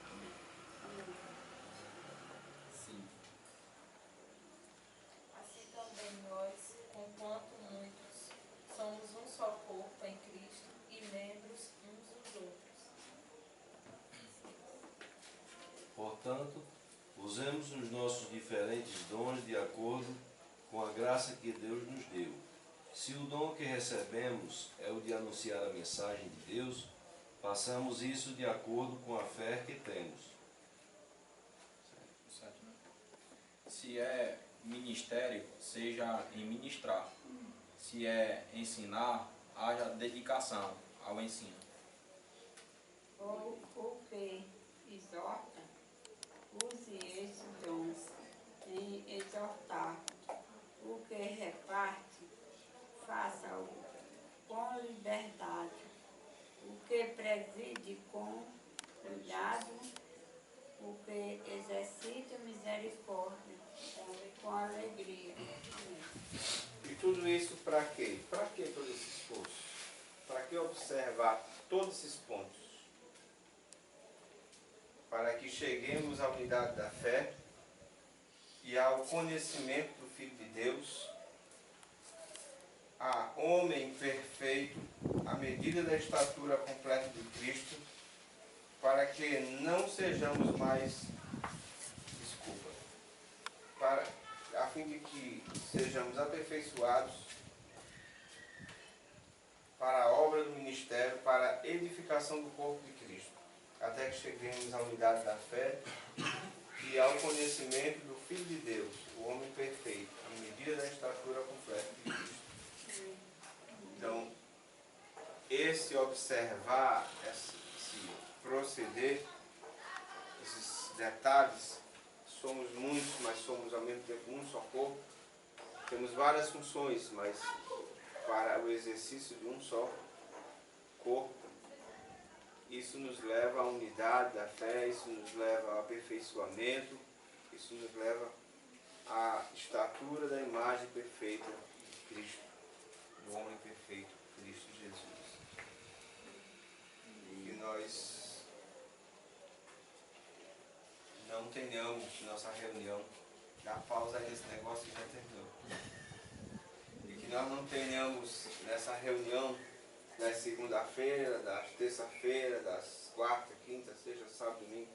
Speaker 1: Amém. Sim.
Speaker 9: Assim também nós, conquanto muitos, somos um só corpo em Cristo e membros uns dos outros.
Speaker 7: Portanto, usemos os nossos diferentes dons de acordo com a graça que Deus nos deu. Se o dom que recebemos é o de anunciar a mensagem de Deus, façamos isso de acordo com a fé que temos.
Speaker 6: Certo, né? Se é ministério, seja em ministrar. Se é ensinar, haja dedicação ao ensino.
Speaker 10: Ou o que exorta, use esses dons em exortar. O que reparte, faça-o com liberdade. O que preside com cuidado, o que exercita misericórdia com alegria. Amém.
Speaker 2: E tudo isso para quê? Para que todo esse esforço? Para que observar todos esses pontos? Para que cheguemos à unidade da fé e ao conhecimento do Filho de Deus, à homem perfeito, à medida da estatura completa de Cristo, para que não sejamos mais, a fim de que sejamos aperfeiçoados para a obra do ministério, para a edificação do corpo de Cristo, até que cheguemos à unidade da fé e ao conhecimento do Filho de Deus, o homem perfeito, à medida da estatura completa de Cristo. Então, esse observar, esse proceder, esses detalhes, somos muitos, mas somos ao mesmo tempo um só corpo. Temos várias funções, mas para o exercício de um só corpo, isso nos leva à unidade da fé, isso nos leva ao aperfeiçoamento, isso nos leva à estatura da imagem perfeita de Cristo, do homem perfeito, Cristo Jesus. E nós não tenhamos nossa reunião, dá pausa aí nesse negócio que já terminou. E que nós não tenhamos nessa reunião das segunda-feira, das terça-feira, das quarta, quinta, sexta, sábado, domingo,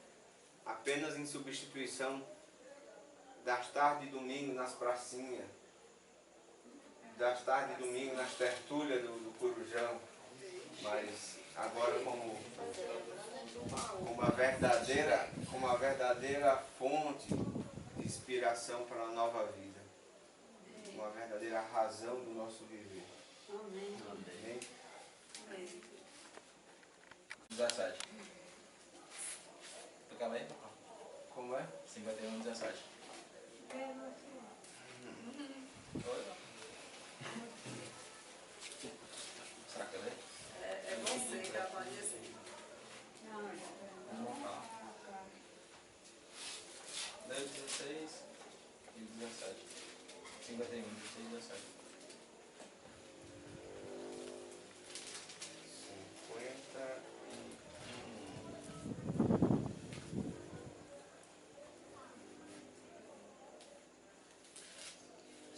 Speaker 2: apenas em substituição das tardes e domingo nas pracinhas, das tardes e domingo nas tertúlias do Corujão, mas agora como uma verdadeira fonte de inspiração para uma nova vida, uma verdadeira razão do nosso viver.
Speaker 10: Amém.
Speaker 2: Amém?
Speaker 6: 17. Tu calma aí?
Speaker 2: Como é?
Speaker 6: 51, 17. Oi? Será que eu leio?
Speaker 3: É você que ela pode dizer.
Speaker 6: Vamos lá. Leio 16 e 17. 51, 16 e 17.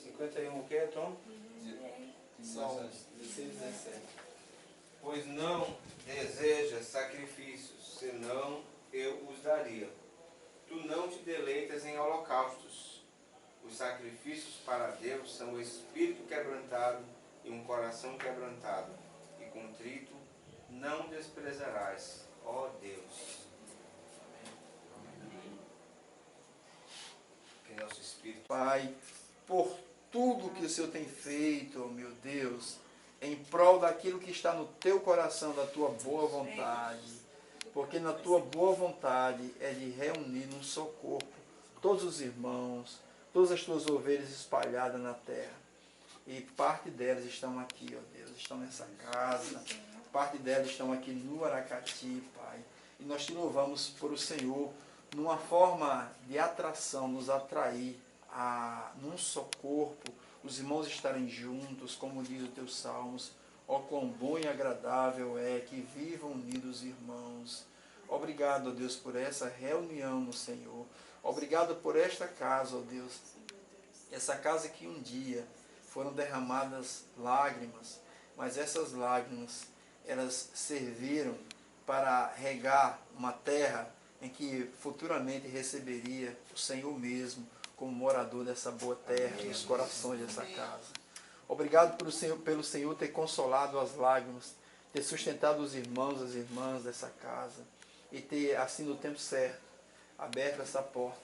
Speaker 2: 51 o que, Tom? São 16 e 17. Pois não desejas sacrifícios, senão eu os daria. Tu não te deleitas em holocaustos. Os sacrifícios para Deus são o espírito quebrantado e um coração quebrantado. E contrito não desprezarás, ó Deus. Que nosso espírito...
Speaker 8: Pai, por tudo que o Senhor tem feito, oh meu Deus, em prol daquilo que está no teu coração, da tua boa vontade. Porque na tua boa vontade é de reunir num só corpo todos os irmãos, todas as tuas ovelhas espalhadas na terra. E parte delas estão aqui, ó Deus, estão nessa casa, parte delas estão aqui no Aracati, Pai. E nós te louvamos por o Senhor, numa forma de atração, nos atrair num só corpo, os irmãos estarem juntos, como diz o teu Salmos. Ó, quão bom e agradável é que vivam unidos os irmãos. Obrigado, ó Deus, por essa reunião no Senhor. Obrigado por esta casa, ó Deus. Essa casa que um dia foram derramadas lágrimas, mas essas lágrimas, elas serviram para regar uma terra em que futuramente receberia o Senhor mesmo como morador dessa boa terra, nos corações dessa casa. Obrigado pelo Senhor ter consolado as lágrimas, ter sustentado os irmãos, as irmãs dessa casa e ter, assim no tempo certo, aberto essa porta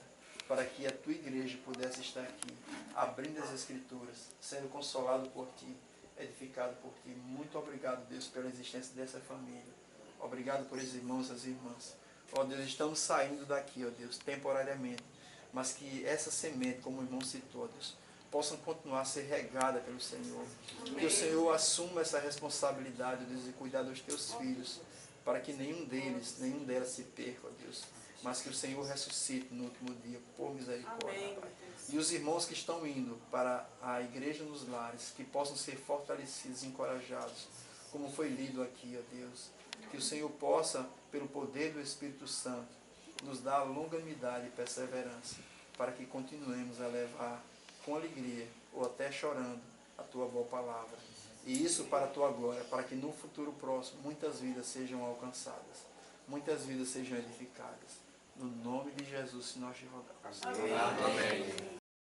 Speaker 8: para que a tua igreja pudesse estar aqui, abrindo as Escrituras, sendo consolado por ti, edificado por ti. Muito obrigado, Deus, pela existência dessa família. Obrigado por esses irmãos e as irmãs. Ó Deus, estamos saindo daqui, ó Deus, temporariamente, mas que essa semente, como o irmão citou, ó Deus, possam continuar a ser regada pelo Senhor. Que o Senhor assuma essa responsabilidade, ó Deus, de cuidar dos teus filhos, para que nenhum delas se perca, ó Deus, mas que o Senhor ressuscite no último dia, por misericórdia, Pai. E os irmãos que estão indo para a igreja nos lares, que possam ser fortalecidos, encorajados, como foi lido aqui, ó Deus. Que o Senhor possa, pelo poder do Espírito Santo, nos dar longanimidade e perseverança, para que continuemos a levar com alegria, ou até chorando, a tua boa palavra. E isso para a tua glória, para que no futuro próximo muitas vidas sejam alcançadas, muitas vidas sejam edificadas. No nome de Jesus, se nós te rogamos.
Speaker 2: Amém.